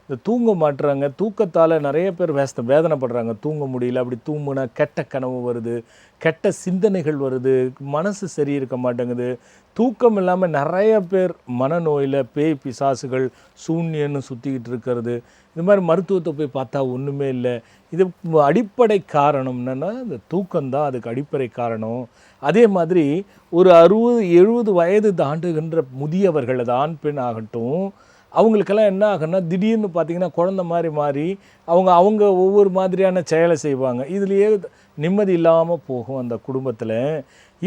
Speaker 1: இந்த தூங்க மாட்டுறாங்க, தூக்கத்தால் நிறைய பேர் வேதனைப்படுறாங்க. தூங்க முடியல, அப்படி தூங்குனா கெட்ட கனவு வருது, கெட்ட சிந்தனைகள் வருது, மனசு சரி இருக்க மாட்டேங்குது. தூக்கம் இல்லாமல் நிறைய பேர் மனநோயில் பேய் பிசாசுகள் சூன்யன்னு சுற்றிக்கிட்டு இருக்கிறது. இது மாதிரி மருத்துவத்தை போய் பார்த்தா ஒன்றுமே இல்லை. இது அடிப்படை காரணம் என்னென்னா இந்த தூக்கம்தான் அதுக்கு அடிப்படை காரணம். அதே மாதிரி ஒரு 60-70 வயது தாண்டுகின்ற முதியவர்கள், அது ஆண் பெண் ஆகட்டும், அவங்களுக்கெல்லாம் என்ன ஆகுன்னா திடீர்னு பார்த்திங்கன்னா குழந்த மாதிரி மாறி அவங்க ஒவ்வொரு மாதிரியான செயலை செய்வாங்க. இதுலேயே நிம்மதி இல்லாமல் போகும் அந்த குடும்பத்தில்.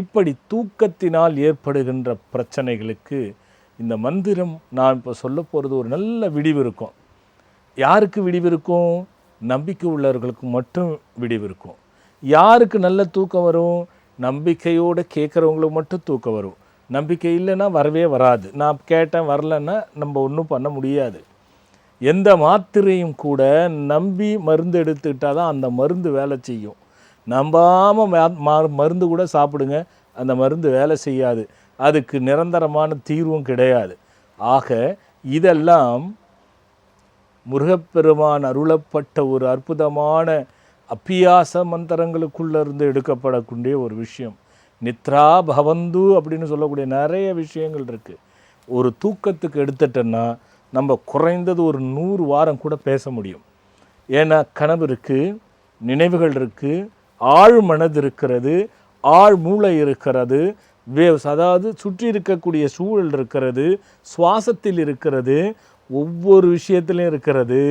Speaker 1: இப்படி தூக்கத்தினால் ஏற்படுகின்ற பிரச்சனைகளுக்கு இந்த மந்திரம் நான் இப்போ சொல்ல போகிறது ஒரு நல்ல விடிவு இருக்கும். யாருக்கு விடிவு இருக்கும்? நம்பிக்கை உள்ளவர்களுக்கு மட்டும் விடிவு இருக்கும். யாருக்கு நல்ல தூக்கம் வரும்? நம்பிக்கையோடு கேட்குறவங்களுக்கு மட்டும் தூக்கம் வரும். நம்பிக்கை இல்லைன்னா வரவே வராது. நான் கேட்டேன் வரலன்னா நம்ம ஒன்றும் பண்ண முடியாது. எந்த மாத்திரையும் கூட நம்பி மருந்து எடுத்துக்கிட்டால் தான் அந்த மருந்து வேலை செய்யும். நம்பாமல் மருந்து கூட சாப்பிடுங்க, அந்த மருந்து வேலை செய்யாது. அதுக்கு நிரந்தரமான தீர்வும் கிடையாது. ஆக இதெல்லாம் முருகப்பெருமான் அருளப்பட்ட ஒரு அற்புதமான அப்பியாச மந்திரங்களுக்குள்ளேருந்து எடுக்கப்படக்கூடிய ஒரு விஷயம். நித்ரா பவந்து அப்படின்னு சொல்லக்கூடிய நிறைய விஷயங்கள் இருக்குது. ஒரு தூக்கத்துக்கு எடுத்துட்டோன்னா நம்ம குறைந்தது ஒரு 100 வாரம் கூட பேச முடியும். ஏன்னா கனவு இருக்குது, நினைவுகள் இருக்குது, ஆழ் மனது இருக்கிறது, ஆழ் மூளை இருக்கிறது, அதாவது சுற்றி இருக்கக்கூடிய சூழல் இருக்கிறது, சுவாசத்தில் இருக்கிறது, ஒவ்வொரு விஷயத்துலையும் இருக்கிறது.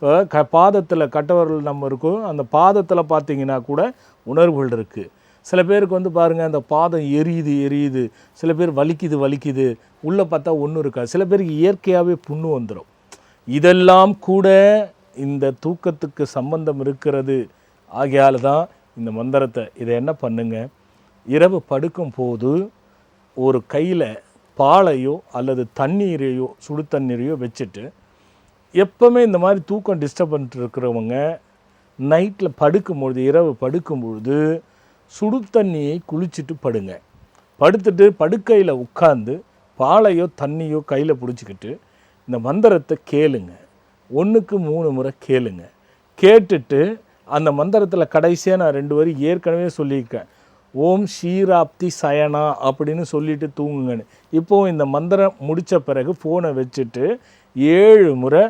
Speaker 1: இப்போ பாதத்தில் கட்டவர்கள் நம்ம இருக்கும், அந்த பாதத்தில் பார்த்திங்கன்னா கூட உணர்வுகள் இருக்குது. சில பேருக்கு வந்து பாருங்கள் அந்த பாதம் எரியுது, சில பேர் வலிக்குது, உள்ளே பார்த்தா ஒன்றும் இருக்காது. சில பேருக்கு இயற்கையாகவே புண்ணு வந்துடும். இதெல்லாம் கூட இந்த தூக்கத்துக்கு சம்பந்தம் இருக்கிறது. ஆகையால் தான் இந்த மந்திரத்தை இதை என்ன பண்ணுங்க, இரவு படுக்கும் போது ஒரு கையில் பாலையோ அல்லது தண்ணீரையோ சுடு தண்ணீரையோ வச்சுட்டு, எப்போவுமே இந்த மாதிரி தூக்கம் டிஸ்டர்ப் பண்ணிட்டு இருக்கிறவங்க நைட்டில் படுக்கும்பொழுது, இரவு படுக்கும்பொழுது சுடு தண்ணியை குளிச்சுட்டு படுங்க. படுத்துட்டு படுக்கையில் உட்காந்து பாலையோ தண்ணியோ கையில் பிடிச்சிக்கிட்டு இந்த மந்திரத்தை கேளுங்க. 1க்கு 3 முறை கேளுங்க. கேட்டுட்டு அந்த மந்திரத்தில் கடைசியாக நான் 2 வரி ஏற்கனவே சொல்லியிருக்கேன், ஓம் ஷீராப்தி சயனா அப்படின்னு சொல்லிட்டு தூங்குங்கன்னு. இப்போது இந்த மந்திரம் முடித்த பிறகு ஃபோனை வச்சுட்டு 7 முறை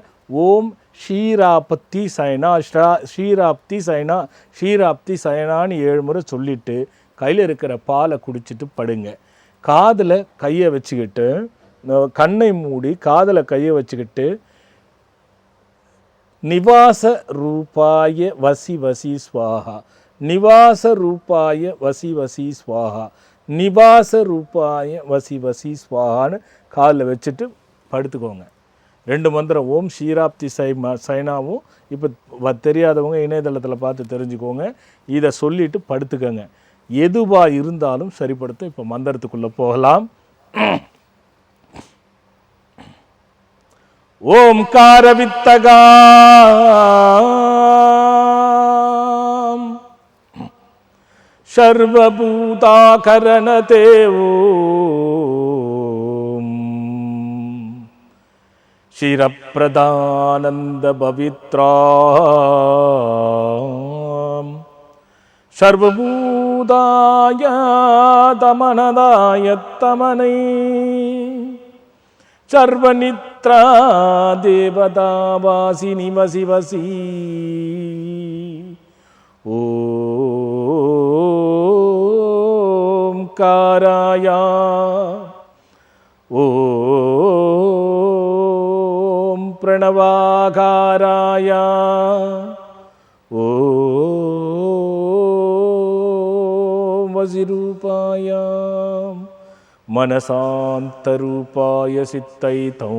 Speaker 1: ஓம் ஷீராப்தி சயனா ஷீராப்தி சயனா ஷீராப்தி சயனான்னு 7 முறை சொல்லிவிட்டு கையில் இருக்கிற பாலை குடிச்சிட்டு படுங்க. காதில் கையை வச்சுக்கிட்டு, கண்ணை மூடி காதில் கையை வச்சுக்கிட்டு, நிவாச ரூபாய வசி வசி ஸ்வாஹா, நிவாச ரூபாய வசி வசி ஸ்வாஹா, நிவாச ரூபாய வசி வசி ஸ்வாஹான்னு காதில் வச்சுட்டு படுத்துக்கோங்க. 2 மந்திரம் ஓம் ஷீராப்தி சைனாவும் இப்போ தெரியாதவங்க இணையதளத்தில் பார்த்து தெரிஞ்சுக்கோங்க. இதை சொல்லிவிட்டு படுத்துக்கோங்க. எதுவாக இருந்தாலும் சரிப்படுத்தும். இப்போ மந்திரத்துக்குள்ளே போகலாம். ஓம்கார வித்தகா சர்வபூதாகரணதே ஓம் ஷிரப்ரதானந்த பவித்ராம் சர்வபூதாய தமனதாய தமனை சர்வநித்ரா தேவதா வாசினி வசி வசி ஓம் காராயா ஓம் பிரணவாகாராயா ஓம் வசிரூபாயாம் மனசாந்தரூபாய சித்தைதௌ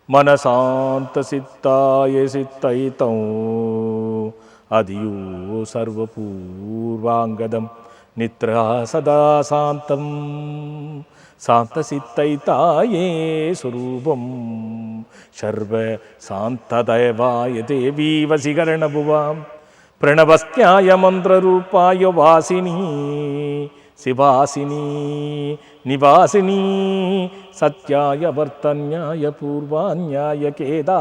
Speaker 1: மனசாந்தசித்தாய சித்தைதௌ அதியோ சர்வபூர்வாங்கதம் நித்ரா சதா சாந்தம் சாந்தசித்தைதாயே ஸ்வரூபம் சர்வ சாந்ததேவாய தேவி வசீகரணபுவாம் பிரணவஸ்யாய மந்திரரூபாய வாசினி சிவாசினி நிவாசினி சத்யாய வர்த்தன்யாய பூர்வான்யாய கேதா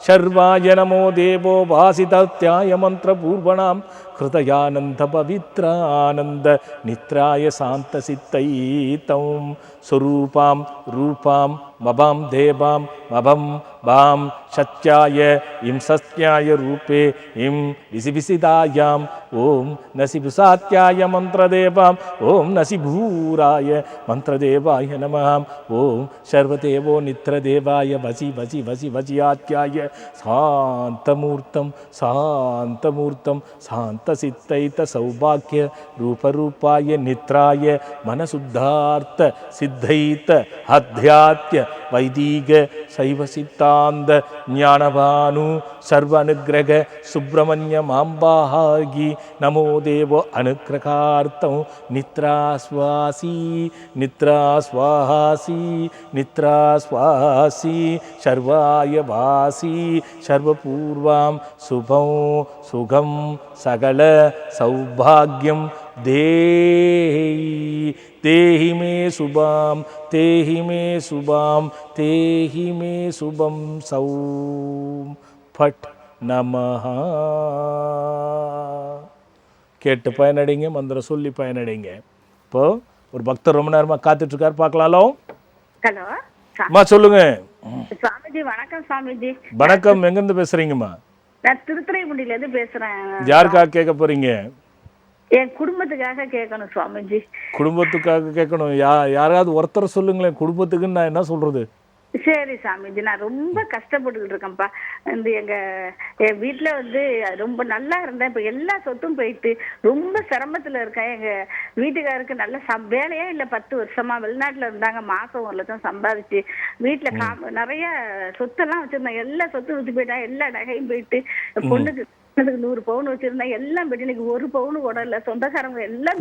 Speaker 1: சர்வாய நமோ தேவோ வாசிதத்யாய மந்திரபூர்வணாம் ஹிருதயானந்த பவித்ரானந்த நித்ராய சாந்தசித்தைதௌ ஸ்வரூபாம் ரூபாம் மபாம் தேவாம் மபம் பாம் சத்யாய இம் சத்யாய ரூபே இம் விசிவிசிதாயாம் ஓம் நசிபுசாத்யாய மந்திரதேவாம் ஓம் நசிபூராய மந்திரதேவாய நமஹாம் ஓம் சர்வதேவோ நித்ரதேவாய வசி வசி வசி வசியாத்யாய சாந்தமூர்த்தம் சாந்தமூர்த்தம் சாந்தசித்தைத சௌபாக்கிய ரூபரூபாய நித்ராய மனசுத்தார்த்த சித்தைத்த அத்தியாத்ய வைதீக சைவ சித்தாந்த ஞானபானு சர்வ அனுக்கிரக சுப்பிரமணிய மாம்பாகி நமோ தேவோ அனுக்கிரகார்த்தம் நித்ராஸ்வாசி நித்ராஸ்வாசி நித்ராஸ்வாசி சர்வாய வாசி சர்வபூர்வாம் சுபம் சுகம் சகல சௌபாகியம் தேஹி தேஹி மே சுபாம் தேஹி மே சுபாம் தேஹி மே சுபம் சௌம் பட் நமஹ. கேட்டு பயனடைங்க, மந்திரம் சொல்லி பயனடைங்க. இப்போ ஒரு பக்தர் ரொம்ப நேரமா காத்துட்டு இருக்காரு, பார்க்கலாம்ல.
Speaker 2: ஹலோ
Speaker 1: அம்மா சொல்லுங்க.
Speaker 2: சுவாமிஜி வணக்கம். சுவாமிஜி
Speaker 1: வணக்கம், எங்கிருந்து பேசுறீங்கம்மா?
Speaker 2: நான் திருத்துறைப்பூண்டில இருந்து பேசுறேன்.
Speaker 1: யாருக்காக கேட்க போறீங்க?
Speaker 2: என் குடும்பத்துக்காக கேட்கணும் சுவாமிஜி.
Speaker 1: குடும்பத்துக்காக கேட்கணும். யாராவது ஒருத்தர் சொல்லுங்களேன். குடும்பத்துக்குன்னு நான் என்ன சொல்றது?
Speaker 2: சரி சாமிஜி, நான் ரொம்ப கஷ்டப்பட்டுக்கிட்டு இருக்கேன்ப்பா. என் வீட்டுல ரொம்ப நல்லா இருந்தேன். இப்ப எல்லா சொத்தும் போயிட்டு ரொம்ப சிரமத்துல இருக்கேன். எங்க வீட்டுக்காருக்கு நல்ல வேலையே இல்ல. 10 வருஷமா வெளிநாட்டுல இருந்தாங்க. மாசம் 1 லட்சம் சம்பாதிச்சு வீட்டுல நிறைய சொத்தெல்லாம் வச்சிருந்தேன். எல்லா சொத்தும் வித்து போயிட்டேன். எல்லா நகையும் போயிட்டு பொண்ணுக்கு 100 பவுன் வச்சிருந்தேன். எல்லாம் போயிட்டு இன்னைக்கு 1 பவுன் கூட இல்ல. சொந்தக்காரங்க எல்லாம்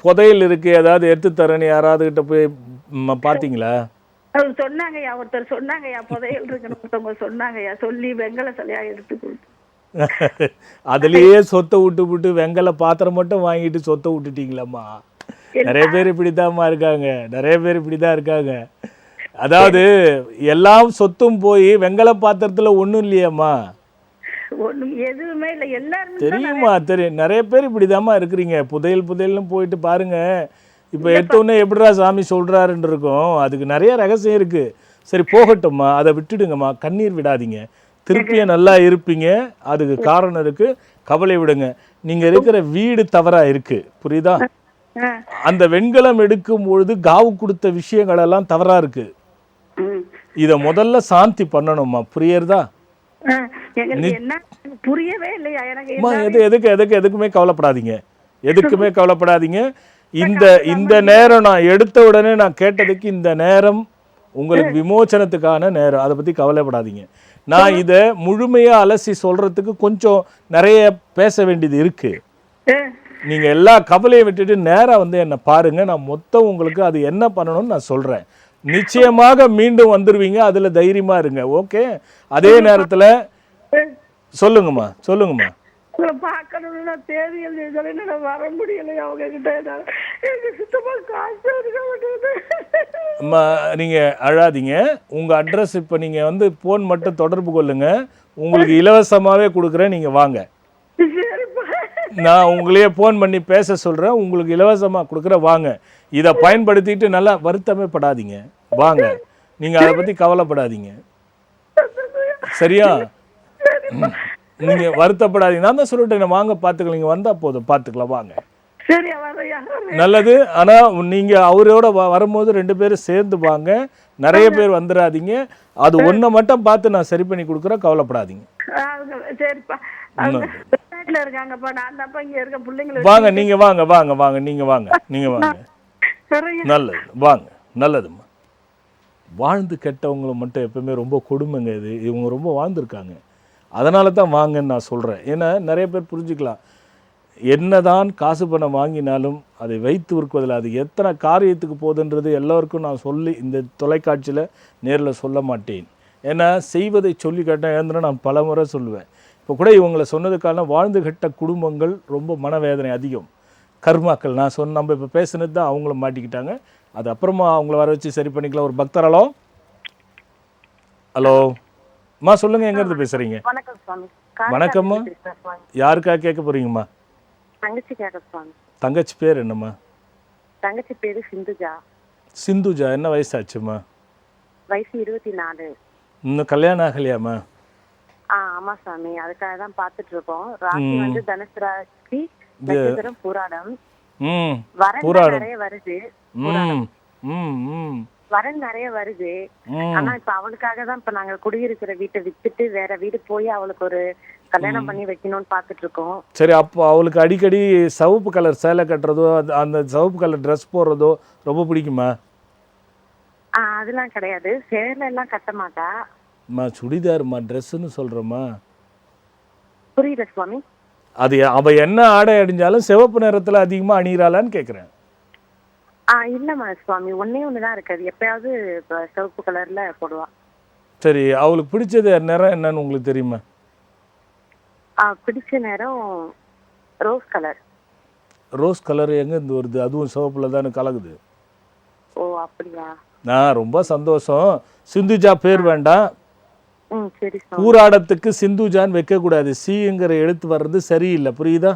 Speaker 1: புதையல் இருக்கு. ஏதாவது எடுத்து தரேன்னு யாராவது கிட்ட போய் பாத்தீங்களா?
Speaker 2: சொன்னாங்கய்யா, ஒருத்தர் சொன்னாங்கய்யா, புதையல் இருக்குன்னு ஒருத்தவங்க சொன்னாங்கய்யா. சொல்லி வெங்கல சிலையா எடுத்து கொடுத்து
Speaker 1: அதுலயே சொத்தை விட்டு வெங்கல பாத்திரம் மட்டும் வாங்கிட்டு சொத்தை விட்டுட்டீங்களாம்மா. நிறைய பேர் இப்படித்தாம்மா இருக்காங்க. நிறைய பேர் இப்படிதான் இருக்காங்க. அதாவது எல்லாம் சொத்தும் போய் வெங்கல பாத்திரத்துல ஒண்ணும் இல்லையாம்மா.
Speaker 2: ஒண்ணும் எதுவுமே இல்ல. எல்லாரும்
Speaker 1: தெரியுமா? தெரியும். நிறைய பேர் இப்படிதாம்மா இருக்கிறீங்க. புதையல்னு போயிட்டு பாருங்க. இப்போ எடுத்தோடனே எப்படிடா சாமி சொல்றாருன்னு இருக்கும். அதுக்கு நிறைய ரகசியம் இருக்கு. சரி போகட்டும்மா, அதை விட்டுடுங்கம்மா. கண்ணீர் விடாதீங்க. திருப்பியும் நல்லா இருப்பீங்க. அதுக்கு காரணம் இருக்கு. கவலை விடுங்க. நீங்க இருக்கிற வீடு தவறா இருக்கு, புரியுதா? அந்த வெண்கலம் எடுக்கும் பொழுது காவு கொடுத்த விஷயங்கள் எல்லாம் தவறா இருக்கு. இத முதல்ல சாந்தி பண்ணணும்மா. புரியுறதா?
Speaker 2: புரியவே இல்லையா எனக்கு.
Speaker 1: எதுக்குமே கவலைப்படாதீங்க. எதுக்குமே கவலைப்படாதீங்க. இந்த நேரம் நான் எடுத்த உடனே நான் கேட்டதுக்கு இந்த நேரம் உங்களுக்கு விமோச்சனத்துக்கான நேரம். அதை பத்தி கவலைப்படாதீங்க. நான் இதை முழுமையா அலசி சொல்றதுக்கு கொஞ்சம் நிறைய பேச வேண்டியது இருக்கு. நீங்க எல்லா கவலையை விட்டுட்டு நேரா என்னை பாருங்க. நான் மொத்தம் உங்களுக்கு அது என்ன பண்ணணும்னு நான் சொல்றேன். நிச்சயமாக மீண்டும் வந்துருவீங்க. அதுல தைரியமா இருங்க. ஓகே? அதே நேரத்துல சொல்லுங்கம்மா.
Speaker 2: உங்களை பார்க்கணும்னு தேதி எழுதி வர முடியல. அவங்க கிட்ட சுத்தமா காசு இருக்க மாட்டேங்குது.
Speaker 1: அம்மா நீங்க அழாதீங்க. உங்க அட்ரஸ் இப்ப நீங்க போன் மட்டும் தொடர்பு கொள்ளுங்க. உங்களுக்கு இலவசமாவே கொடுக்குறேன். நீங்க வாங்க. நான் உங்களையே போன் பண்ணி பேச சொல்றேன். உங்களுக்கு இலவசமா கொடுக்குறேன். வாங்க. இதை பயன்படுத்திட்டு நல்லா வருத்தமே படாதீங்க. வாங்க. நீங்க அதை பத்தி கவலைப்படாதீங்க. சரியா? நீங்க வருத்தப்படாதீங்க. நான் தான் சொல்லிட்டேன், வாங்க பார்த்துக்கலாம். நீங்க வந்தா போதும், பார்த்துக்கலாம். வாங்க. நல்லது. ஆனா நீங்க அவரோட வரும்போது 2 பேரும் சேர்ந்து வாங்க. நிறைய பேர் வந்துடாதீங்க. அது ஒன்றை மட்டும் பார்த்து நான் சரி பண்ணி கொடுக்குறேன். கவலைப்படாதீங்க. வாங்க. நீங்க வாங்க. நீங்க வாங்க. நல்லது. வாங்க. நல்லதும்மா. வாழ்ந்து கெட்டவங்களை மட்டும் எப்பவுமே ரொம்ப கொடுமைங்க. இவங்க ரொம்ப வாழ்ந்துருக்காங்க. அதனால தான் வாங்கன்னு நான் சொல்கிறேன். ஏன்னா நிறைய பேர் புரிஞ்சுக்கலாம். என்னதான் காசு பணம் வாங்கினாலும் அதை வைத்து விற்குவதில் அது எத்தனை காரியத்துக்கு போகுதுன்றது எல்லோருக்கும் நான் சொல்லி இந்த தொலைக்காட்சியில் நேரில் சொல்ல மாட்டேன். ஏன்னா செய்வதை சொல்லி கேட்டால் எழுந்துனா நான் பல முறை சொல்லுவேன். இப்போ கூட இவங்களை சொன்னதுக்கான வாழ்ந்து கெட்ட குடும்பங்கள் ரொம்ப மனவேதனை அதிகம். கர்மாக்கள் நம்ம இப்போ பேசுனது தான் அவங்கள மாட்டிக்கிட்டாங்க. அது அப்புறமா அவங்கள வர வச்சு சரி பண்ணிக்கலாம். ஒரு பக்தர். ஹலோ அம்மா சொல்லுங்க. எங்க இருந்து பேசுறீங்க?
Speaker 3: வணக்கம் சுவாமி.
Speaker 1: வணக்கம்மா. யாருக்காக கேட்க போறீங்கம்மா?
Speaker 3: தங்கச்சி கேட்க சுவாமி.
Speaker 1: தங்கச்சி பேர் என்னம்மா?
Speaker 3: தங்கச்சி பேரு சிந்துஜா.
Speaker 1: சிந்துஜா. என்ன வயசாச்சும்மா?
Speaker 3: வயசு 24.
Speaker 1: இன்னும் கல்யாணம் ஆகலையாம்மா?
Speaker 7: ஆமா சாமி, அதுக்காக தான் பாத்துட்டு இருக்கோம். ராசி வந்து தனுசு ராசி, நட்சத்திரம் பூராடம்.
Speaker 1: ம்
Speaker 7: வரன்
Speaker 1: பூராடம்.
Speaker 7: நிறைய வருது.
Speaker 1: ம் ம் ம்
Speaker 7: வரன் நிறைய வருது.
Speaker 1: ம்
Speaker 7: ஆனா இப்ப அவளுக்காக தான் இப்ப நாங்க குடியிருக்கிற வீட்டை வித்துட்டு வேற வீடு போய் அவளுக்கு ஒரு கல்யாணம் பண்ணி வைக்கணும்னு பாத்துட்டு இருக்கோம்.
Speaker 1: சரி, அப்போ அவளுக்கு அடிக்கடி சிவப்பு கலர் சேலை கட்டுறதோ அந்த சிவப்பு கலர் ட்ரெஸ் போடுறதோ ரொம்ப பிடிக்குமா?
Speaker 7: அதெல்லாம் கிடையாது, சேலை எல்லாம் கட்ட மாட்டா.
Speaker 1: சுடிதார்மா, ட்ரெஸ்ஸுன்னு சொல்கிறோம்மா.
Speaker 7: புரியல சுவாமி.
Speaker 1: அது அவள் என்ன ஆடை அணிஞ்சாலும் சிவப்பு நிறத்தில் அதிகமாக அணிகிறாளான்னு கேட்குறேன்.
Speaker 7: இல்லம்மா சுவாமி, ஒண்ணுதான் இருக்காது, எப்பயாவது சிவப்பு கலர்ல போடுவா.
Speaker 1: சரி, அவளுக்கு பிடிச்சது நிறம் என்னன்னு உங்களுக்கு தெரியுமா?
Speaker 7: பிடிச்ச நேரம் ரோஸ் கலர்.
Speaker 1: ரோஸ் கலர் எங்கேருந்து வருது? அதுவும் சிவப்புல தானே கலகுது.
Speaker 7: ஓ அப்படியா?
Speaker 1: ரொம்ப சந்தோஷம். சிந்துஜா பேர் வேண்டாம்.
Speaker 7: சரி.
Speaker 1: பூராடத்துக்கு சிந்துஜான்னு வைக்கக்கூடாது. சிங்கிற எழுத்து வர்றது சரியில்லை, புரியுதா?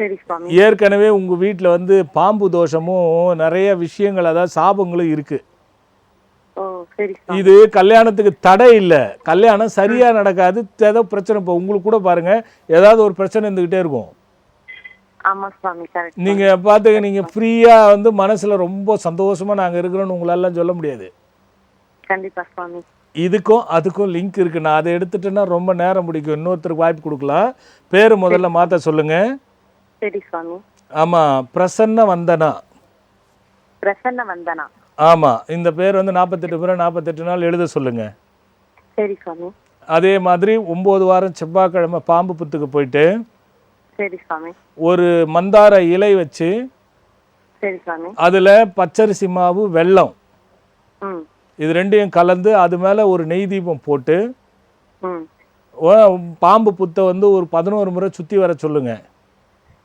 Speaker 7: சரி சுவாமி.
Speaker 1: ஏற்கனவே உங்கள் வீட்டில் வந்து பாம்பு தோஷமும் நிறைய விஷயங்கள், அதாவது சாபங்களும் இருக்கு. இது கல்யாணத்துக்கு தடை இல்லை, கல்யாணம் சரியா நடக்காது. ஏதோ பிரச்சனை, இப்போ உங்களுக்கு கூட பாருங்க ஏதாவது ஒரு பிரச்சனை இருந்துகிட்டே இருக்கும். நீங்க பாத்துக்க, நீங்க ஃப்ரீயா வந்து மனசுல ரொம்ப சந்தோஷமா நாங்க இருக்கிறோம்னு உங்களால சொல்ல முடியாது.
Speaker 7: கண்டிப்பா சுவாமி.
Speaker 1: இதுக்கும் அதுக்கும் லிங்க் இருக்கு. நான் அதை எடுத்துட்டேன்னா ரொம்ப நேரம் பிடிக்கும். இன்னொருத்தருக்கு வாய்ப்பு கொடுக்கலாம். பேரு முதல்ல மாத்த சொல்லுங்க.
Speaker 7: சரி சுவாமி.
Speaker 1: ஆமா, பிரசன்ன வந்தனா.
Speaker 7: பிரசன்ன வந்தனா.
Speaker 1: ஆமா, இந்த பேர் வந்து 48 பேர் 48 நாள் எழுத சொல்லுங்க.
Speaker 7: சரி சுவாமி.
Speaker 1: அதே மாதிரி 9 வாரம் செவ்வாய்க்கிழமை பாம்பு புத்துக்கு போயிட்டு
Speaker 7: சரி சுவாமி
Speaker 1: ஒரு மந்தார இலை வச்சு
Speaker 7: சரி சுவாமி
Speaker 1: அதுல பச்சரிசி மாவு, வெல்லம் இது ரெண்டையும் கலந்து அது மேல ஒரு நெய் தீபம் போட்டு பாம்பு புத்தை வந்து ஒரு 11 முறை சுத்தி வர சொல்லுங்க.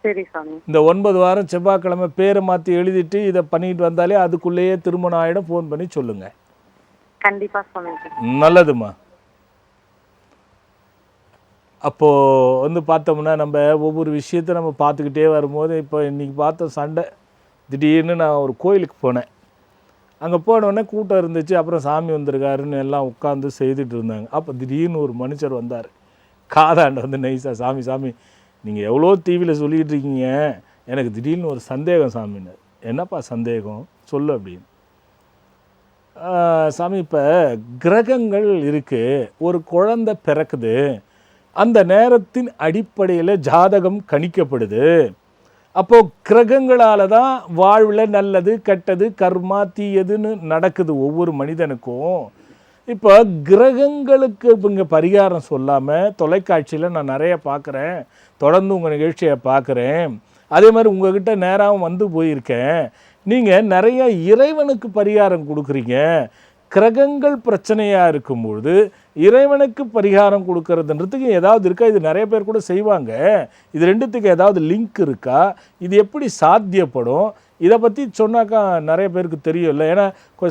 Speaker 7: சரி சுவாமி.
Speaker 1: இந்த 9 வாரம் செவ்வாய்க்கிழமை பேரை மாற்றி எழுதிட்டு இதை பண்ணிட்டு வந்தாலே அதுக்குள்ளேயே திருமணம் ஆயிடும். ஃபோன் பண்ணி சொல்லுங்க.
Speaker 7: கண்டிப்பா சுவாமி.
Speaker 1: நல்லதுமா. அப்போது வந்து பார்த்தோம்னா நம்ம ஒவ்வொரு விஷயத்தை நம்ம பார்த்துக்கிட்டே வரும்போது, இப்போ இன்றைக்கி பார்த்த சண்டை, திடீர்னு நான் ஒரு கோயிலுக்கு போனேன். அங்கே போனோடனே கூட்டம் இருந்துச்சு. அப்புறம் சாமி வந்திருக்காருன்னு எல்லாம் உட்காந்து செய்துட்டு இருந்தாங்க. அப்போ திடீர்னு ஒரு மனுஷர் வந்தார். காதாண்ட வந்து நைஸா, சாமி சாமி நீங்கள் எவ்வளோ டிவியில் சொல்லிகிட்டு இருக்கீங்க, எனக்கு திடீர்னு ஒரு சந்தேகம் சாமின்னு. என்னப்பா சந்தேகம் சொல்லு அப்படின்னு. சாமி, இப்போ கிரகங்கள் இருக்குது, ஒரு குழந்தை பிறக்குது, அந்த நேரத்தின் அடிப்படையில் ஜாதகம் கணிக்கப்படுது. அப்போது கிரகங்களால் தான் வாழ்வில் நல்லது கெட்டது கர்மா தீயதுன்னு நடக்குது ஒவ்வொரு மனிதனுக்கும். இப்போ கிரகங்களுக்கு இங்கே பரிகாரம் சொல்லாமல் தொலைக்காட்சியில் நான் நிறைய பார்க்குறேன், தொடர்ந்து உங்கள் நிகழ்ச்சியை பார்க்குறேன். அதே மாதிரி உங்கள்கிட்ட நேராகவும் வந்து போயிருக்கேன். நீங்கள் நிறைய இறைவனுக்கு பரிகாரம் கொடுக்குறீங்க. கிரகங்கள் பிரச்சனையாக இருக்கும்பொழுது இறைவனுக்கு பரிகாரம் கொடுக்கறதுன்றதுக்கு ஏதாவது இருக்கா? இது நிறைய பேர் கூட செய்வாங்க. இது ரெண்டுத்துக்கு ஏதாவது லிங்க் இருக்கா? இது எப்படி சாத்தியப்படும்? இதை பற்றி சொன்னாக்கா நிறைய பேருக்கு தெரியும்ல. ஏன்னா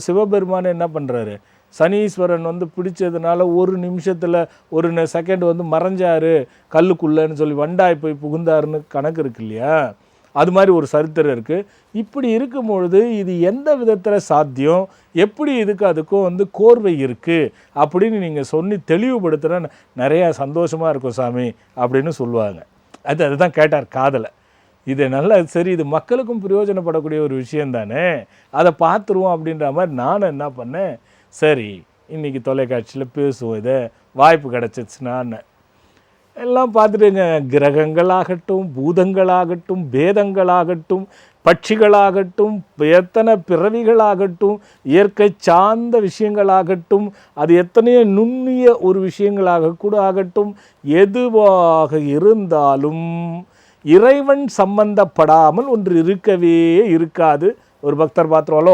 Speaker 1: சிவபெருமான் என்ன பண்ணுறாரு, சனீஸ்வரன் வந்து பிடிச்சதுனால ஒரு நிமிஷத்தில் ஒரு செகண்ட் வந்து மறைஞ்சாரு கல்லுக்குள்ளேன்னு சொல்லி வண்டாய் போய் புகுந்தாருன்னு கணக்கு இருக்கு இல்லையா? அது மாதிரி ஒரு சரித்திரம் இருக்குது. இப்படி இருக்கும்பொழுது இது எந்த விதத்தில் சாத்தியம், எப்படி இதுக்கு அதுக்கும் வந்து கோர்வை இருக்குது அப்படின்னு நீங்கள் சொல்லி தெளிவுபடுத்துனா நிறையா சந்தோஷமாக இருக்கும் சாமி அப்படின்னு சொல்லுவாங்க. அதுதான் கேட்டார் காதலை. இது நல்லா சரி, இது மக்களுக்கும் பிரயோஜனப்படக்கூடிய ஒரு விஷயந்தானே, அதை பார்த்துருவோம் அப்படின்ற மாதிரி நானும் என்ன பண்ணேன், சரி இன்றைக்கி தொலைக்காட்சியில் பேசுவோம், இதை வாய்ப்பு கிடச்சிச்சுனான்னு எல்லாம் பார்த்துட்டுங்க. கிரகங்களாகட்டும், பூதங்களாகட்டும், பேதங்களாகட்டும், பட்சிகளாகட்டும், எத்தனை பிறவிகளாகட்டும், இயற்கை சார்ந்த விஷயங்களாகட்டும், அது எத்தனையோ நுண்ணிய ஒரு விஷயங்களாக கூட ஆகட்டும், எதுவாக இருந்தாலும் இறைவன் சம்பந்தப்படாமல் ஒன்று இருக்கவே இருக்காது. ஒரு பக்தர் பாத்திரம்.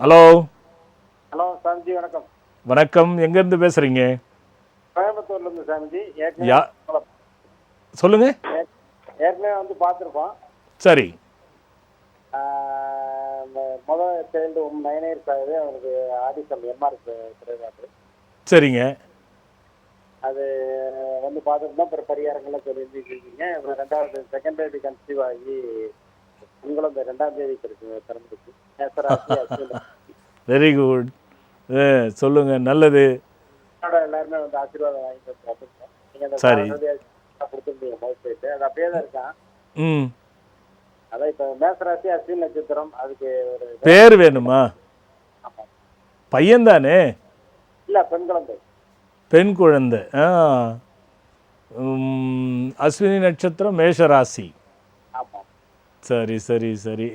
Speaker 1: ஹலோ
Speaker 4: ஹலோ சாமிஜி, வணக்கம்.
Speaker 1: வணக்கம், எங்கேருந்து பேசுகிறீங்க?
Speaker 4: கோயம்புத்தூர்லேருந்து சாமிஜி.
Speaker 1: சொல்லுங்க.
Speaker 4: ஏற்கனவே வந்து பார்த்துருக்கோம்.
Speaker 1: சரி.
Speaker 4: முதல் சைல்டு 9 இயர்ஸ் ஆகுது. அவனுக்கு ஆடிசம் எம்ஆர் கிடையாது.
Speaker 1: சரிங்க.
Speaker 4: அது வந்து பார்த்துருந்தோம். அப்புறம் பரிகாரங்கள்லாம் சொல்லியிருந்துருக்கீங்க. அப்புறம் 2வது செகண்ட் பேபி கன்சீவ் ஆகி உங்களும் இந்த 2ஆம் தேதிக்கு இருக்குங்க பிறந்துச்சு.
Speaker 1: வெரி குட், சொல்லுங்க, நல்லது.
Speaker 4: எல்லாருமே வந்து ஆசீர்வாதம் வாங்கிட்டு வந்துருக்கோம். நீங்க அந்த
Speaker 1: சரி.
Speaker 4: கொடுத்துருந்தீங்க மவுத் போயிட்டு அது அப்படியே தான் இருக்கான்.
Speaker 1: ம்,
Speaker 4: அதான் இப்ப மேசராசி அஸ்வின் நட்சத்திரம் அதுக்கு ஒரு
Speaker 1: பேர் வேணுமா? பையன் தானே?
Speaker 4: இல்ல பெண் குழந்தை.
Speaker 1: பெண் குழந்தை. அஸ்வினி நட்சத்திரம், மேஷராசி.
Speaker 4: ஆமா.
Speaker 1: சரி சரி சரி.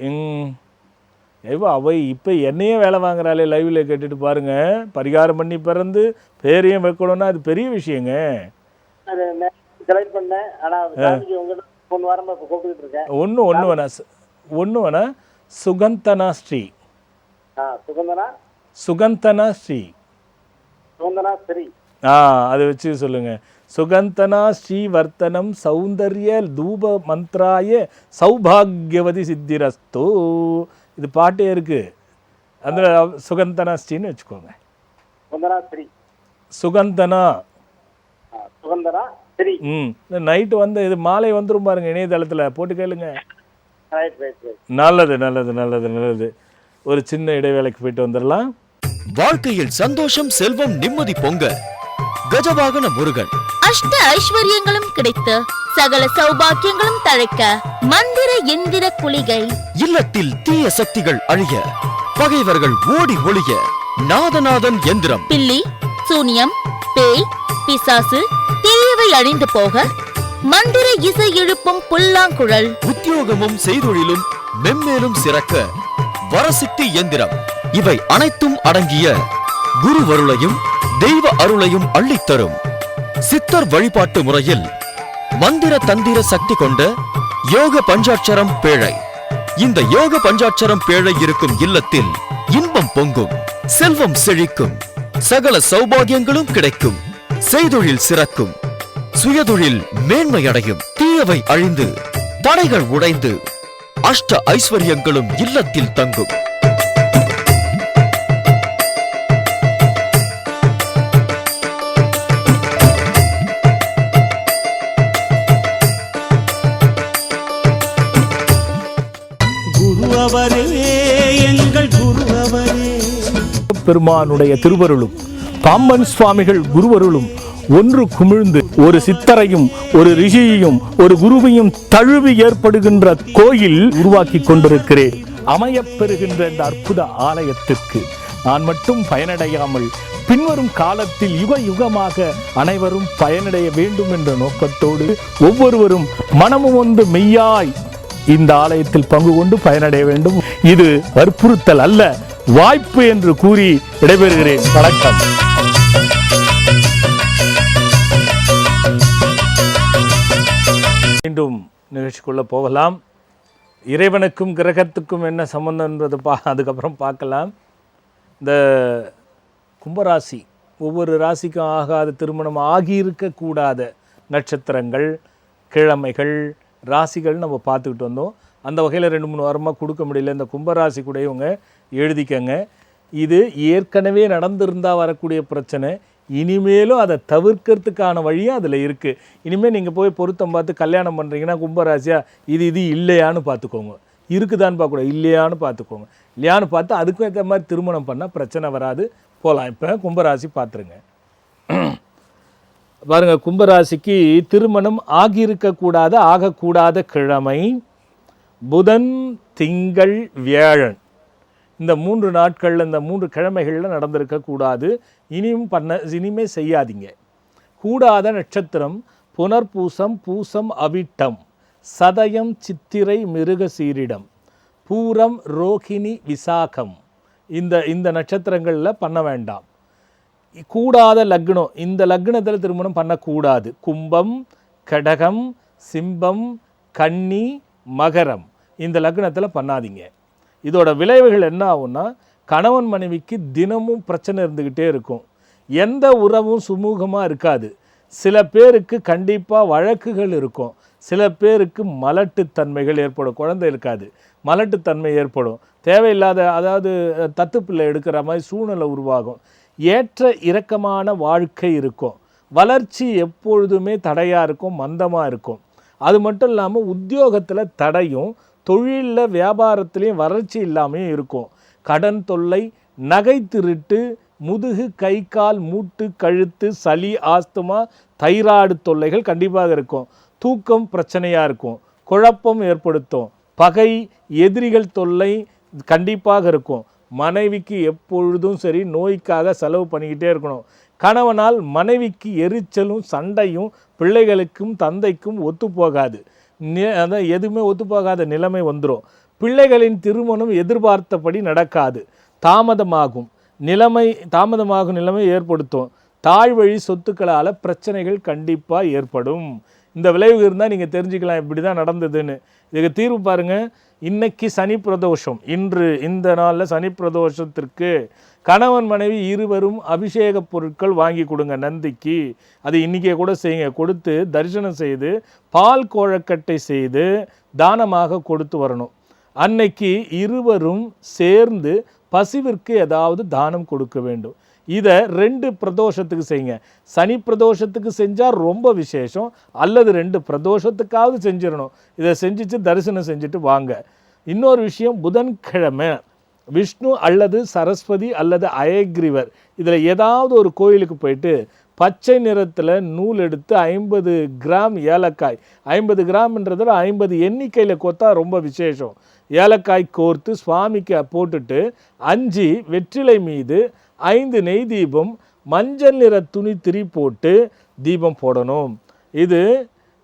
Speaker 1: ஐயோ, அவை இப்போ என்னையே வேலை வாங்குறாளே, லைவ்ல கேட்டுட்டு பாருங்க. பரிகாரம் பண்ணி பிறந்து பேரையும் வைக்கணும்னா அது பெரிய விஷயங்க.
Speaker 4: அது செலக்ட் பண்ணேன். ஆனா சாமிக்கு உங்ககிட்ட 1 வாரமா இப்ப கூப்பிட்டு இருக்கேன்.
Speaker 1: ஒன்று வேணா சுகந்தனா ஸ்ரீ.
Speaker 4: சுகந்தனா
Speaker 1: சுகந்தனா ஸ்ரீ.
Speaker 4: சுகந்தனா ஸ்ரீ.
Speaker 1: அதை வச்சு சொல்லுங்க. சுகந்தனா ஸ்ரீவர்த்தனம் சௌந்தர்ய தூப மந்த்ராய சௌபாகியவதி சித்திரஸ்து. இது பாட்டே இருக்கு. அந்த சுகந்தனா ஸ்ரீன்னு வச்சுக்கோங்க.
Speaker 4: சுகந்தனா ஸ்ரீ.
Speaker 1: சுகந்தனா.
Speaker 4: சுகந்தனா ஸ்ரீ.
Speaker 1: நைட்டு வந்து இது மாலை வந்துரும் பாருங்க, இணையதளத்தில் போட்டு கேளுங்க.
Speaker 4: Right right right.
Speaker 1: நல்லது நல்லது நல்லது நல்லது. ஒரு சின்ன இடைவேளைக்கு போயிட்டு வந்துடலாம்.
Speaker 5: வாழ்க்கையில் சந்தோஷம், செல்வம், நிம்மதி பொங்க கஜவாகன முருகன்.
Speaker 6: அஷ்ட ஐஸ்வர்யங்களும் கிடைத்து சகல சௌபாக்கியங்களும் தழைக்க மந்திர எந்திர குளிகை.
Speaker 5: இல்லத்தில் தீய சக்திகள் அழிய, பகைவர்கள் ஓடி ஒளிய நாதநாதன் எந்திரம்.
Speaker 6: பில்லி, சூனியம், பேய், பிசாசு, தீயவை அழிந்து போக மந்திர இசை எழுப்பும் புல்லாங்குழல்.
Speaker 5: உத்தியோகமும் செய்தொழிலும் மென்மேலும் சிறக்க வரசித்தி எந்திரம். இவை அனைத்தும் அடங்கிய குருவருளையும் தெய்வ அருளையும் அள்ளித்தரும் சித்தர் வழிபாட்டு முறையில் மந்திர தந்திர சக்தி கொண்ட யோக பஞ்சாட்சரம் பேழை. இந்த யோக பஞ்சாட்சரம் பேழை இருக்கும் இல்லத்தில் இன்பம் பொங்கும், செல்வம் செழிக்கும், சகல சௌபாகியங்களும் கிடைக்கும், செய்தொழில் சிறக்கும், சுயதொழில் மேன்மையடையும், தீயவை அழிந்து தடைகள் உடைந்து அஷ்ட ஐஸ்வர்யங்களும் இல்லத்தில் தங்கும்.
Speaker 1: பெருமானுடைய திருவருளும் பாம்பன் சுவாமிகள் குருவருளும் ஒன்று குமிழ்ந்து ஒரு சித்தரையும் ஒரு ரிஷியையும் ஒரு குருவையும் தழுவி ஏற்படுகின்ற கோயில் உருவாக்கி கொண்டிருக்கிறேன். அமையப்பெறுகின்ற இந்த அற்புத ஆலயத்திற்கு நான் மட்டும் பயனடையாமல் பின்வரும் காலத்தில் யுக யுகமாக அனைவரும் பயனடைய வேண்டும் என்ற நோக்கத்தோடு ஒவ்வொருவரும் மனமும் வந்து மெய்யாய் இந்த ஆலயத்தில் பங்கு கொண்டு பயனடைய வேண்டும். இது வற்புறுத்தல் அல்ல, வாய்ப்பு என்று கூறி விடைபெறுகிறேன். வணக்கம். மீண்டும் நிகழ்ச்சிக்குள்ள போகலாம். இறைவனுக்கும் கிரகத்துக்கும் என்ன சம்பந்தம்ன்றது அதுக்கப்புறம் பார்க்கலாம். இந்த கும்பராசி, ஒவ்வொரு ராசிக்கும் ஆகாத திருமணம் ஆகியிருக்கக்கூடாத நட்சத்திரங்கள், கிழமைகள், ராசிகள் நம்ம பார்த்துக்கிட்டு வந்தோம். அந்த வகையில் 2-3 வாரமாக கொடுக்க முடியல. இந்த கும்பராசி கூட இவங்க எழுதிக்கங்க. இது ஏற்கனவே நடந்திருந்தால் வரக்கூடிய பிரச்சனை. இனிமேலும் அதை தவிர்க்கிறதுக்கான வழியும் அதில் இருக்குது. இனிமேல் நீங்கள் போய் பொருத்தம் பார்த்து கல்யாணம் பண்ணுறீங்கன்னா கும்பராசியா இது இல்லையான்னு பார்த்துக்கோங்க. இருக்குதான்னு பார்க்கக்கூடாது, இல்லையான்னு பார்த்துக்கோங்க. இல்லையான்னு பார்த்து அதுக்கும் ஏற்ற மாதிரி திருமணம் பண்ணால் பிரச்சனை வராது. போகலாம். இப்போ கும்பராசி பார்த்துருங்க. பாருங்கள், கும்பராசிக்கு திருமணம் ஆகியிருக்கக்கூடாத ஆகக்கூடாத கிழமை புதன், திங்கள், வியாழன். இந்த 3 நாட்களில், இந்த 3 கிழமைகளில் நடந்திருக்கக்கூடாது. இனிமே செய்யாதீங்க. கூடாத நட்சத்திரம் புனர்பூசம், பூசம், அவிட்டம், சதயம், சித்திரை, மிருகசீரிடம், பூரம், ரோகிணி, விசாகம். இந்த நட்சத்திரங்களில் பண்ண வேண்டாம். கூடாத லக்னம், இந்த லக்னத்தில் திருமணம் பண்ணக்கூடாது. கும்பம், கடகம், சிம்பம், கன்னி, மகரம், இந்த லக்னத்தில் பண்ணாதீங்க. இதோட விளைவுகள் என்ன ஆகும்னா, கணவன் மனைவிக்கு தினமும் பிரச்சனை இருந்துக்கிட்டே இருக்கும். எந்த உறவும் சுமூகமாக இருக்காது. சில பேருக்கு கண்டிப்பாக வழக்குகள் இருக்கும். சில பேருக்கு மலட்டுத்தன்மைகள் ஏற்படும். குழந்தை இருக்காது, மலட்டுத்தன்மை ஏற்படும். தேவையில்லாத, அதாவது தத்துப்பிள்ளை எடுக்கிற மாதிரி சூழ்நிலை உருவாகும். ஏற்ற இறக்கமான வாழ்க்கை இருக்கும். வளர்ச்சி எப்பொழுதுமே தடையாக இருக்கும், மந்தமாக இருக்கும். அது மட்டும் இல்லாமல் உத்தியோகத்தில் தடையும், தொழிலில் வியாபாரத்துலேயும் வளர்ச்சி இல்லாமையும் இருக்கும். கடன் தொல்லை, நகை திருட்டு, முதுகு, கை, கால், மூட்டு, கழுத்து, சளி, ஆஸ்துமா, தைராய்டு தொல்லைகள் கண்டிப்பாக இருக்கும். தூக்கம் பிரச்சனையாக இருக்கும். குழப்பம் ஏற்படுத்தும். பகை, எதிரிகள் தொல்லை கண்டிப்பாக இருக்கும். மனைவிக்கு எப்பொழுதும் சரி நோய்க்காக செலவு பண்ணிக்கிட்டே இருக்கணும். கணவனால் மனைவிக்கு எரிச்சலும் சண்டையும் பிள்ளைகளுக்கும் தந்தைக்கும் ஒத்துப்போகாது. அதான் எதுவுமே ஒத்துப்போகாத நிலைமை வந்துடும். பிள்ளைகளின் திருமணம் எதிர்பார்த்தபடி நடக்காது. தாமதமாகும் நிலைமை ஏற்படுத்தும். தாழ்வழி சொத்துக்களால் பிரச்சனைகள் கண்டிப்பாக ஏற்படும். இந்த விளைவு இருந்தால் நீங்கள் தெரிஞ்சுக்கலாம் இப்படி தான் நடந்ததுன்னு. இதுக்கு தீர்வு பாருங்கள். இன்னைக்கு சனி பிரதோஷம். இந்த நாளில் சனி பிரதோஷத்திற்கு கணவன் மனைவி இருவரும் அபிஷேக பொருட்கள் வாங்கி கொடுங்க நந்திக்கு. அது இன்றைக்கே கூட செய்யுங்க. கொடுத்து தரிசனம் செய்து பால் கோழக்கட்டை செய்து தானமாக கொடுத்து வரணும். அன்னைக்கு இருவரும் சேர்ந்து பசிவிற்கு ஏதாவது தானம் கொடுக்க வேண்டும். இதை 2 பிரதோஷத்துக்கு செய்யுங்க. சனி பிரதோஷத்துக்கு செஞ்சால் ரொம்ப விசேஷம். அல்லது 2 பிரதோஷத்துக்காவது செஞ்சிடணும். இதை செஞ்சுட்டு தரிசனம் செஞ்சுட்டு வாங்க. இன்னொரு விஷயம், புதன்கிழமை விஷ்ணு அல்லது சரஸ்வதி அல்லது அயக்ரீவர் இதில் ஏதாவது ஒரு கோயிலுக்கு போயிட்டு பச்சை நிறத்தில் நூல் எடுத்து 50 கிராம் ஏலக்காய், 50 கிராம்ன்றதில் 50 எண்ணிக்கையில் கோத்தா ரொம்ப விசேஷம். ஏலக்காய் கோர்த்து சுவாமிக்கு போட்டுட்டு 5 வெற்றிலை மீது 5 நெய் தீபம், மஞ்சள் நிற துணி திரி போட்டு தீபம் போடணும். இது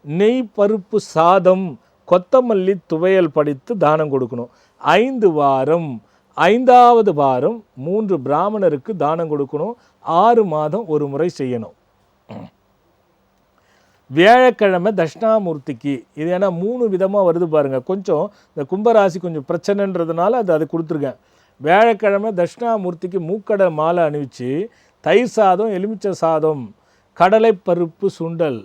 Speaker 1: நெய் பருப்பு சாதம், கொத்தமல்லி துவையல் படித்து தானம் கொடுக்கணும். 5 வாரம், 5வது வாரம் 3 பிராமணருக்கு தானம் கொடுக்கணும். 6 மாதம் ஒரு முறை செய்யணும். வியாழக்கிழமை தட்சிணாமூர்த்திக்கு, இது ஏன்னா 3 விதமாக வருது பாருங்கள். கொஞ்சம் இந்த கும்பராசி கொஞ்சம் பிரச்சனைன்றதுனால அது கொடுத்துருக்கேன். வியாழக்கிழமை தட்சிணாமூர்த்திக்கு மூக்கடை மாலை அணிவிச்சு தயிர் சாதம், எலுமிச்சை சாதம், கடலைப்பருப்பு சுண்டல்,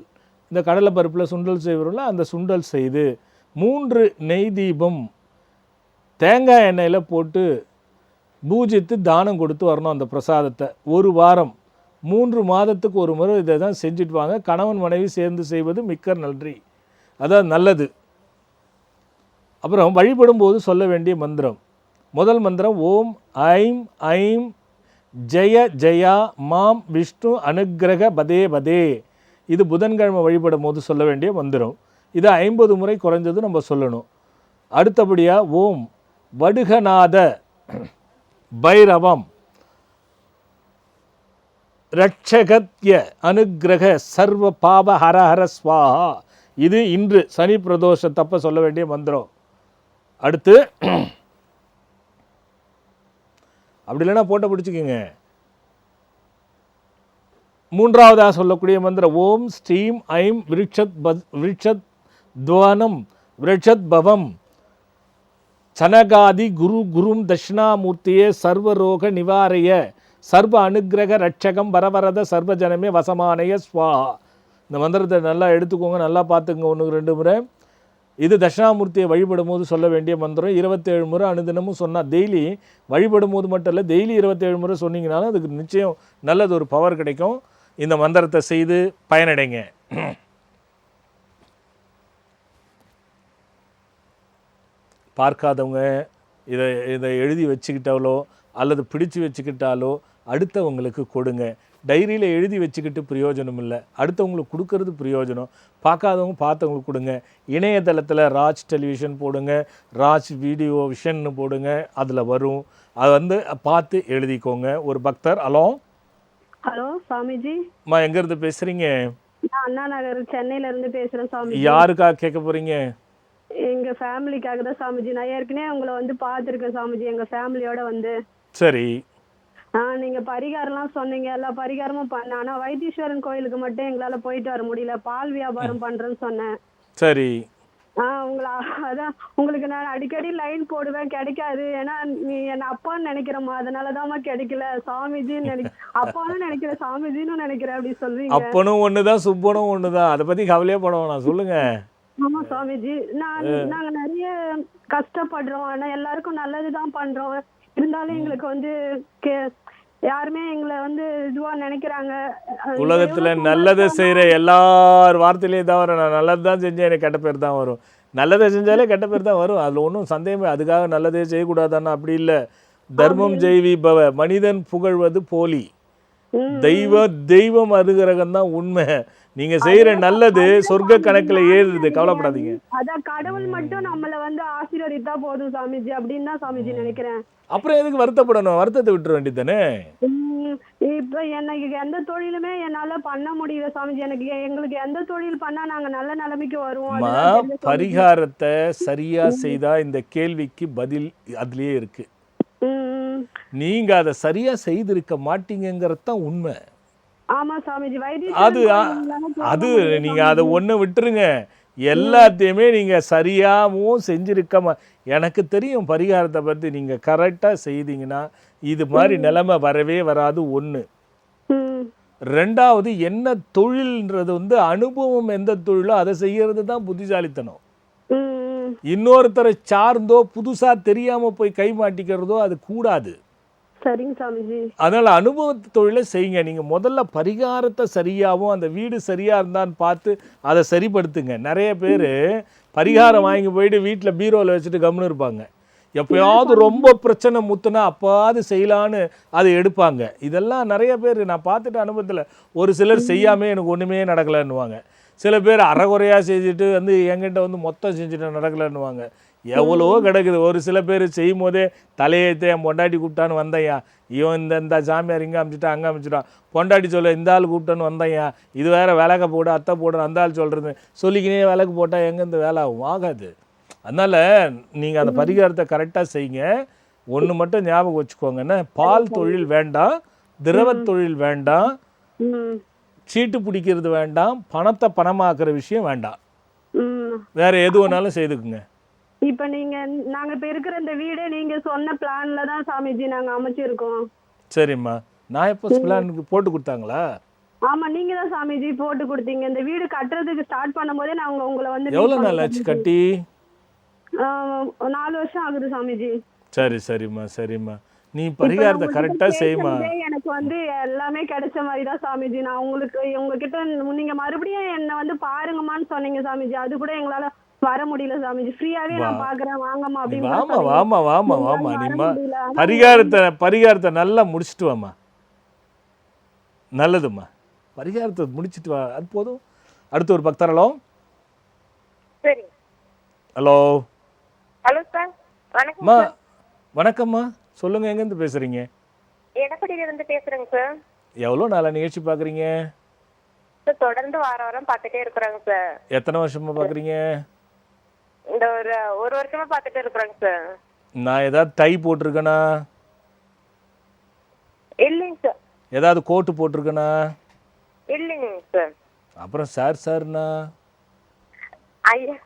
Speaker 1: இந்த கடலைப்பருப்பில் சுண்டல் செய்வோம்ல அந்த சுண்டல் செய்து 3 நெய் தீபம் தேங்காய் எண்ணெயில் போட்டு பூஜித்து தானம் கொடுத்து வரணும் அந்த பிரசாதத்தை. 1 வாரம் 3 மாதத்துக்கு ஒரு முறை இதை தான் செஞ்சுட்டு வாங்க. கணவன் மனைவி சேர்ந்து செய்வது மிக்க நன்றி, அதான் நல்லது. அப்புறம் வழிபடும் போது சொல்ல வேண்டிய மந்திரம். முதல் மந்திரம் ஓம் ஐம் ஐம் ஜெய ஜெயா மாம் விஷ்ணு அனுக்கிரக பதே பதே. இது புதன்கிழமை வழிபடும் போது சொல்ல வேண்டிய மந்திரம். இதை 50 முறை குறைஞ்சது நம்ம சொல்லணும். அடுத்தபடியாக ஓம் வடுகநாத பைரவம் ரட்சகத்ய அனுக்கிரக சர்வ பாப ஹர ஹர ஸ்வாஹா. இது இன்று சனி பிரதோஷத்தப்ப சொல்ல வேண்டிய மந்திரம். அடுத்து அப்படி இல்லைன்னா போட்ட பிடிச்சிக்கோங்க. 3வதாக சொல்லக்கூடிய மந்திரம் ஓம் ஸ்ரீம் ஐம் விருட்சத் துவனம் விருட்சத் பவம் சனகாதி குரும் தட்சிணாமூர்த்தியே சர்வரோக நிவாரைய சர்வ அனுக்கிரக ரட்சகம் வரவரத சர்வஜனமே வசமானய ஸ்வாஹா. இந்த மந்திரத்தை நல்லா எடுத்துக்கோங்க, நல்லா பார்த்துக்கோங்க. 1-2 முறை. இது தட்சிணாமூர்த்தியை வழிபடும் போது சொல்ல வேண்டிய மந்திரம். 27 முறை அனுதினமும் சொன்னால், டெய்லி வழிபடும் போது மட்டும் இல்லை, டெய்லி 27 முறை சொன்னீங்கனாலும் அதுக்கு நிச்சயம் நல்லது ஒரு பவர் கிடைக்கும். இந்த மந்திரத்தை செய்து பயனடைங்க. பார்க்காதவங்க இதை எழுதி வச்சுக்கிட்டாலோ அல்லது பிடிச்சு வச்சுக்கிட்டாலோ அடுத்தவங்களுக்கு கொடுங்க. டைரியில் எழுதி வச்சுக்கிட்டு பிரயோஜனம் இல்லை, அடுத்தவங்களுக்கு கொடுக்கறது பிரயோஜனம். பார்க்காதவங்க பார்த்தவங்களுக்கு கொடுங்க. இணையதளத்தில் ராஜ் டெலிவிஷன் போடுங்க, ராஜ் வீடியோ விஷன்னு போடுங்க, அதில் வரும். அதை பார்த்து எழுதிக்கோங்க. ஒரு பக்தர்.
Speaker 8: ஹலோ சாமிஜி.
Speaker 1: அம்மா எங்கேருந்து பேசுகிறீங்க?
Speaker 8: நான் அண்ணா நகர் சென்னையிலேருந்து பேசுகிறேன் சாமி.
Speaker 1: யாருக்காக கேட்க போகிறீங்க?
Speaker 8: எங்கள் ஃபேமிலிக்காக தான் சாமிஜி. நான் ஏற்கனவே உங்களை பார்த்துருக்கேன் சாமிஜி, எங்கள் ஃபேமிலியோட
Speaker 1: சரி.
Speaker 8: நீங்க பரிகாரம்லாம் சொன்னீங்க, எல்லா பரிகாரமும் பண்ணேன். ஆனா வைத்தீஸ்வரன் கோயிலுக்கு மட்டும் எங்களால போயிட்டு வர முடியல. பால் வியாபாரம் பண்றேன்னு சொன்னேன்.
Speaker 1: சரி.
Speaker 8: அதான் உங்களுக்கு நான் அடிக்கடி லைன் போடுவேன், கிடைக்காது. ஏன்னா நீ என்ன அப்பான்னு நினைக்கிறமா, அதனாலதான்மா கிடைக்கல. சாமிஜின்னு அப்பான்னு நினைக்கிற, சாமிஜின்னு நினைக்கிறேன் அப்படி சொல்றீங்க.
Speaker 1: அப்பனும் ஒண்ணுதான் சுப்பனும் ஒண்ணுதான், அதை பத்தி கவலையே பட வேணாம். சொல்லுங்க.
Speaker 8: ஆமா சாமிஜி, நாங்க நிறைய கஷ்டப்படுறோம். ஆனா எல்லாருக்கும் நல்லதுதான் பண்றோம். இருந்தாலும் எங்களுக்கு யாருமே எங்களை இதுவா நினைக்கிறாங்க.
Speaker 1: உலகத்துல நல்லதை செய்யற எல்லார் வார்த்தையிலே தான் வரும். நான் நல்லதுதான் செஞ்சேன், எனக்கு கெட்ட பேர் தான் வரும். நல்லதை செஞ்சாலே கெட்ட பேர் தான் வரும். அதுல ஒன்றும் சந்தேகமே. அதுக்காக நல்லதே செய்யக்கூடாதான்னா அப்படி இல்லை. தர்மம் ஜெய்வி பவ, மனிதன் புகழ்வது போலி, தெய்வம் அனுகிரகம் தான் உண்மை. நீங்க செய்யற நல்லது சொர்க்க கணக்குல ஏறுது, கவலைப்படாதீங்க.
Speaker 8: அதான் கடவுள் மட்டும் நம்மள வந்து ஆசீர்வதித்தா போதும் சாமிஜி அப்படின்னு தான் சாமிஜி நினைக்கிறேன்.
Speaker 1: அப்புறம் எதுக்கு வருத்தப்படணும்? வருத்தத்தை விட்டுற வேண்டியதானே.
Speaker 8: இப்ப எனக்கு எந்த தொழிலுமே என்னால பண்ண முடியல சாமிஜி. எங்களுக்கு எந்த தொழில் பண்ணா நாங்க நல்ல நிலைமைக்கு வருவோம்.
Speaker 1: பரிகாரத்தை சரியா செய்தா இந்த கேள்விக்கு பதில் அதுலயே இருக்கு. நீங்க அதை சரியா செய்திருக்க மாட்டீங்கிறது தான் உண்மை.
Speaker 8: ஆமா சாமிஜி.
Speaker 1: அது நீங்க அதை ஒண்ணு விட்டுருங்க, எல்லாத்தையுமே நீங்க சரியாகவும் செஞ்சிருக்க எனக்கு தெரியும் பரிகாரத்தை பத்தி. நீங்க கரெக்டா செய்தீங்கன்னா இது மாதிரி நிலைமை வரவே வராது. ஒண்ணு. ரெண்டாவது, என்ன தொழில்ன்றது வந்து அனுபவம் எந்த தொழிலோ அதை செய்யறது தான் புத்திசாலித்தனம். இன்னொருத்தரை சார்ந்தோ புதுசா தெரியாம போய் கை மாட்டிக்கிறதோ அது கூடாது. அதனால அனுபவத்து தொழிலை செய்யுங்க. நீங்க முதல்ல பரிகாரத்தை சரியாகவும் அந்த வீடு சரியா இருந்தான்னு பார்த்து அதை சரிப்படுத்துங்க. நிறைய பேர் பரிகாரம் வாங்கி போயிட்டு வீட்டில் பீரோவில் வச்சுட்டு கம்முன்னு இருப்பாங்க. எப்பயாவது ரொம்ப பிரச்சனை முத்துனா அப்பாவது செய்யலான்னு அதை எடுப்பாங்க. இதெல்லாம் நிறைய பேர் நான் பார்த்துட்டு அனுபவத்தில். ஒரு சிலர் செய்யாமல் எனக்கு ஒன்றுமே நடக்கலைன்னுவாங்க. சில பேர் அறகுறையாக செஞ்சுட்டு வந்து என்கிட்ட வந்து மொத்தம் செஞ்சுட்டு நடக்கலைன்னுவாங்க. எவ்வளவோ கிடக்குது. ஒரு சில பேர் செய்யும் போதே தலையேற்ற என் பொண்டாட்டி கூப்பிட்டான்னு வந்தையா, இவன் இந்த சாமியார் இங்கே அமைச்சிட்டா அங்கே அமைச்சிட்டான், பொண்டாட்டி சொல்ல இந்த ஆள் கூப்பிட்டான்னு வந்தையா, இது வேற விளக்க போடு அத்தை போடு அந்த ஆள் சொல்கிறது சொல்லிக்கினே விளக்கு போட்டால் எங்கே இந்த வேலை ஆகும்? ஆகாது. அதனால் நீங்கள் அந்த பரிகாரத்தை கரெக்டாக செய்யுங்க. ஒன்று மட்டும் ஞாபகம் வச்சுக்கோங்கன்னா, பால் தொழில் வேண்டாம், திரவ தொழில் வேண்டாம், சீட்டு பிடிக்கிறது வேண்டாம், பணத்தை பணமாக்குற விஷயம் வேண்டாம். வேற எது வேணாலும் செய்துக்குங்க.
Speaker 8: இப்ப நாங்க இப்ப இருக்கிற இந்த வீடே நீங்க சொன்ன பிளான்ல தான் சாமிஜி நாங்க அமைச்சிருக்கோம்.
Speaker 1: சரிம்மா. நான் எப்போ பிளானுக்கு போட்டு கொடுத்தாங்களா?
Speaker 8: ஆமா, நீங்க தான் சாமிஜி போட்டு கொடுத்தீங்க. இந்த வீடு கட்டுறதுக்கு ஸ்டார்ட் பண்ணும்போதே நாங்க உங்களை வந்து.
Speaker 1: எவ்வளவு நாள் ஆச்சு கட்டி?
Speaker 8: 4 வருஷம் ஆகுது சாமிஜி.
Speaker 1: சரிம்மா சரிம்மா. நீ பரிகாரத்தை கரெக்டா செய்யுமா.
Speaker 8: எனக்கு வந்து எல்லாமே கிடைச்ச மாதிரி தான் சாமிஜி. நான் உங்ககிட்ட நீங்க மறுபடியும் என்ன வந்து பாருங்கம்மான்னு சொன்னீங்க சாமிஜி. அது கூட எங்களால வர முடியல சாமிஜி. ஃப்ரீயாவே நான் பாக்குறேன் வாங்கம்மா அப்படின்னு.
Speaker 1: வாமா நீமா பரிகாரத்தை நல்லா முடிச்சுட்டு வாமா. நல்லதும்மா, பரிகாரத்தை முடிச்சுட்டு வா, அது போதும். அடுத்து ஒரு பக்தர். ஹலோ.
Speaker 7: சரி.
Speaker 1: ஹலோ.
Speaker 7: ஹலோ சார், வணக்கம்மா.
Speaker 1: வணக்கம்மா, சொல்லுங்க. எங்கேருந்து பேசுறீங்க?
Speaker 7: எடப்பாடியிலிருந்து பேசுறேங்க சார்.
Speaker 1: எவ்வளோ நாளா நிகழ்ச்சி பார்க்குறீங்க?
Speaker 7: சார் தொடர்ந்து வாரம் பார்த்துட்டே இருக்கிறாங்க சார்.
Speaker 1: எத்தனை வருஷமா பார்க்குறீங்க?
Speaker 7: இந்த ஒரு வருஷமா பார்த்துட்டே இருக்கிறாங்க சார்.
Speaker 1: நான் ஏதாவது டை போட்டிருக்கேனா?
Speaker 7: இல்லைங்க சார்.
Speaker 1: ஏதாவது கோட்டு போட்டிருக்கேனா?
Speaker 7: இல்லைங்க சார்.
Speaker 1: அப்புறம் சார்னா?
Speaker 7: ஐயா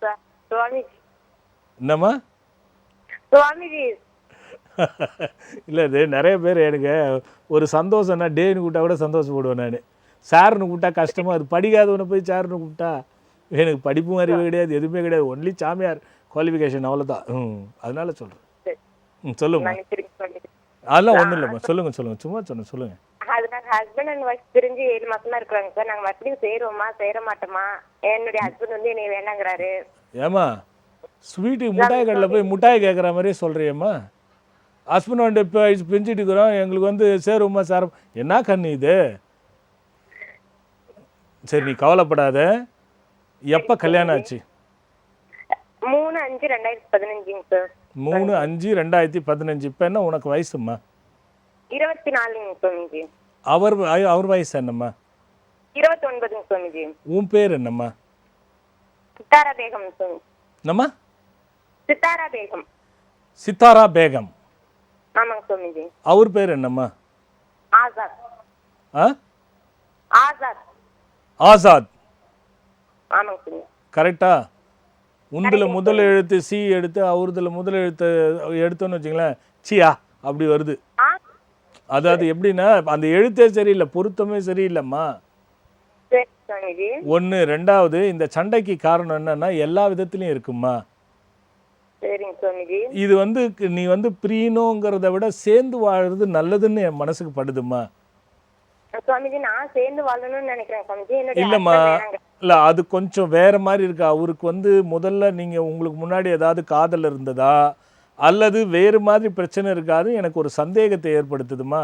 Speaker 7: சார், சுவாமிஜி.
Speaker 1: என்னம்மா?
Speaker 7: சுவாமிஜி.
Speaker 1: இல்லை, இது நிறைய பேர் எனக்கு ஒரு சந்தோஷம்னா டேன்னு கூப்பிட்டா கூட சந்தோஷப்படுவேன் நான். சார்னு கூப்பிட்டா கஷ்டமாக, அது படிக்காதவனை போய் சார்னு கூப்பிட்டா எனக்கு படிப்பு அறிவு கிடையாது, எதுவுமே கிடையாது. ஒன்லி சாமியார் குவாலிஃபிகேஷன், அவ்வளோதான். அதனால சொல்கிறேன். சொல்லுங்க. அதெல்லாம் ஒன்றும் இல்லைம்மா, சொல்லுங்க சும்மா சொல்லுங்க.
Speaker 7: அது நாங்கள் ஹஸ்பண்ட் அண்ட் ஒய்ஃப் பிரிஞ்சு 7 மாசமா இருக்கிறாங்க சார். நாங்கள் மறுபடியும் சேருவோமா சேர மாட்டோமா? என்னுடைய ஹஸ்பண்ட் வந்து என்னை வேண்டாங்கிறாரு.
Speaker 1: ஏமா ஸ்வீட்டுக்கு மிட்டாய் கடையில் போய் மிட்டாய் கேட்குற மாதிரியே சொல்கிறியம்மா. ஹஸ்பண்ட் வந்து இப்போ பிரிஞ்சுட்டு இருக்கிறோம், எங்களுக்கு வந்து சேருவோமா சார், என்ன கண்ணு இது? சரி, நீ கவலைப்படாத. எப்போ கல்யாணம் ஆச்சு?
Speaker 7: 3/5/2015 சார்.
Speaker 1: 3/5/2015. இப்போ என்ன உனக்கு வயசுமா?
Speaker 7: 24 சாமிஜி.
Speaker 1: அவர் வயசு என்னம்மா?
Speaker 7: 29 சாமிஜி.
Speaker 1: உன் பேர் என்னம்மா?
Speaker 7: சித்தாரா பேகம் சாமி.
Speaker 1: என்னம்மா?
Speaker 7: சித்தாரா பேகம்.
Speaker 1: சித்தாரா பேகம்.
Speaker 7: ஆமாங்க சாமிஜி.
Speaker 1: அவர் பேர் என்னம்மா?
Speaker 7: ஆசாத்.
Speaker 1: ஆசாத். ஆசாத்.
Speaker 7: ஆமாங்க சாமி.
Speaker 1: கரெக்டா? உந்துல முதல் எழுத்து சி எடுத்து அவருதுல முதல் எழுத்து எடுத்தோன்னு வச்சுங்களேன், சியா அப்படி வருது. அதாவது எப்படின்னா அந்த எழுத்தே சரியில்லை, பொருத்தமே சரியில்லைம்மா. ஒன்று. ரெண்டாவது, இந்த சண்டைக்கு காரணம் என்னன்னா எல்லா விதத்துலையும் இருக்குமா. இது வந்து நீ வந்து பிரியணுங்கிறத விட சேர்ந்து வாழறது நல்லதுன்னு என் மனசுக்கு படுதுமா. இல்லைம்மா, இல்லை, அது கொஞ்சம் வேற மாதிரி இருக்கு. அவருக்கு வந்து முதல்ல நீங்கள் உங்களுக்கு முன்னாடி ஏதாவது காதல் இருந்ததா, அல்லது வேறு மாதிரி பிரச்சனை இருக்காது, எனக்கு ஒரு சந்தேகத்தை ஏற்படுத்துதுமா.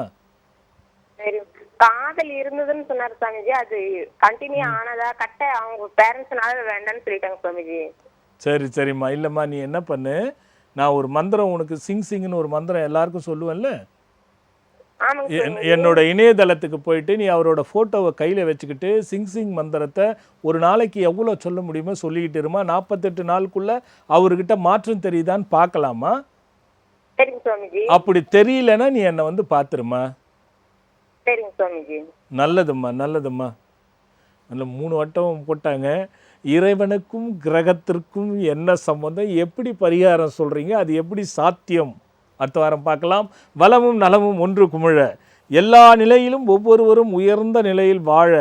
Speaker 7: சரி, காதல் இருந்ததுன்னு சொன்னாரு சாமிஜி, அது கண்டினியூ ஆனதா கட்ட அவங்க பேரண்ட்ஸ்னால வேண்டாம்னு சொல்லிட்டாங்க சாமிஜி.
Speaker 1: சரி சரிம்மா, இல்லைம்மா நீ என்ன பண்ணு, நான் ஒரு மந்திரம் உனக்கு சிங்னு ஒரு மந்திரம் எல்லாருக்கும் சொல்லுவேன்ல, என்னோட இணையதளத்துக்கு போயிட்டு நீ அவரோட ஃபோட்டோவை கையில் வச்சுக்கிட்டு சிங் மந்திரத்தை ஒரு நாளைக்கு எவ்வளோ சொல்ல முடியுமோ சொல்லிக்கிட்டு இருமா. 48 நாளுக்குள்ளே அவர்கிட்ட மாற்றம் தெரியுதான்னு பார்க்கலாமா. அப்படி தெரியலன்னா நீ என்னை வந்து பார்த்துருமா. நல்லதும்மா நல்லதும்மா. நல்ல 3 வட்டம் போட்டாங்க. இறைவனுக்கும் கிரகத்திற்கும் என்ன சம்பந்தம், எப்படி பரிகாரம் சொல்கிறீங்க, அது எப்படி சாத்தியம், அடுத்த வாரம் பார்க்கலாம். வளமும் நலமும் ஒன்று குமிழ, எல்லா நிலையிலும் ஒவ்வொருவரும் உயர்ந்த நிலையில் வாழ,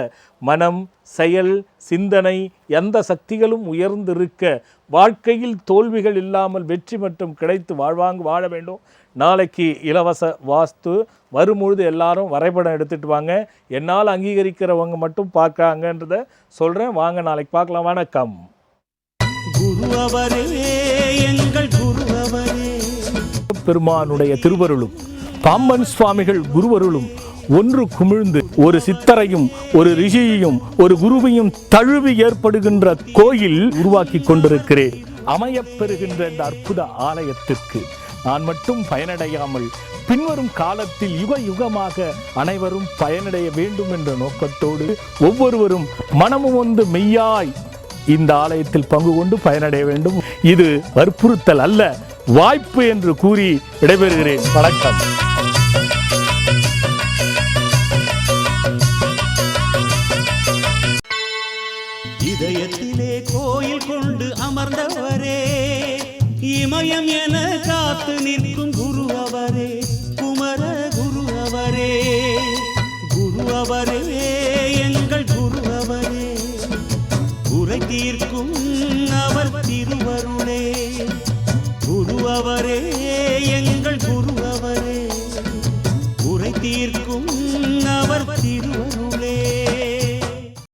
Speaker 1: மனம் செயல் சிந்தனை எந்த சக்திகளும் உயர்ந்திருக்க, வாழ்க்கையில் தோல்விகள் இல்லாமல் வெற்றி மற்றும் கிடைத்து வாழ்வாங்க வாழ வேண்டும். நாளைக்கு இலவச வாஸ்து வரும்பொழுது எல்லாரும் வரைபடம் எடுத்துகிட்டு வாங்க. என்னால் அங்கீகரிக்கிறவங்க மட்டும் பார்க்காங்கன்றத சொல்கிறேன். வாங்க நாளைக்கு பார்க்கலாம். வணக்கம்.
Speaker 9: குருவரே எங்கள் குருவரே,
Speaker 1: பெருமானுடைய திருவருளும் பாம்பன் சுவாமிகள் குருவருளும் ஒன்று குமிழ்ந்து ஒரு சித்தரையும் ஒரு ரிஷியையும் ஒரு குருவையும் தழுவி ஏற்படுகின்ற கோயில் உருவாக்கி கொண்டிருக்கிறேன். அமையப்பெறுகின்ற இந்த அற்புத ஆலயத்திற்கு நான் மட்டும் பயனடையாமல் பின்வரும் காலத்தில் யுக யுகமாக அனைவரும் பயனடைய வேண்டும் என்ற நோக்கத்தோடு ஒவ்வொருவரும் மனமும் வந்து மெய்யாய் இந்த ஆலயத்தில் பங்கு கொண்டு பயனடைய வேண்டும். இது வற்புறுத்தல் அல்ல, வாய்ப்பு என்று கூறி விடைபெறுகிறேன். வணக்கம்.
Speaker 9: இதயத்திலே கோயில் கொண்டு அமர்ந்தவரே, இமயம் என காத்து நிற்கும் குரு அவரே, குமர குரு அவரே, குரு அவரே எங்கள் குரு அவரே, குறை தீர்க்கும் அவர் திருவருளே, குரு அவரே எங்கள் குரு அவரே, குறை தீர்க்கும் அவர் திருவருளே.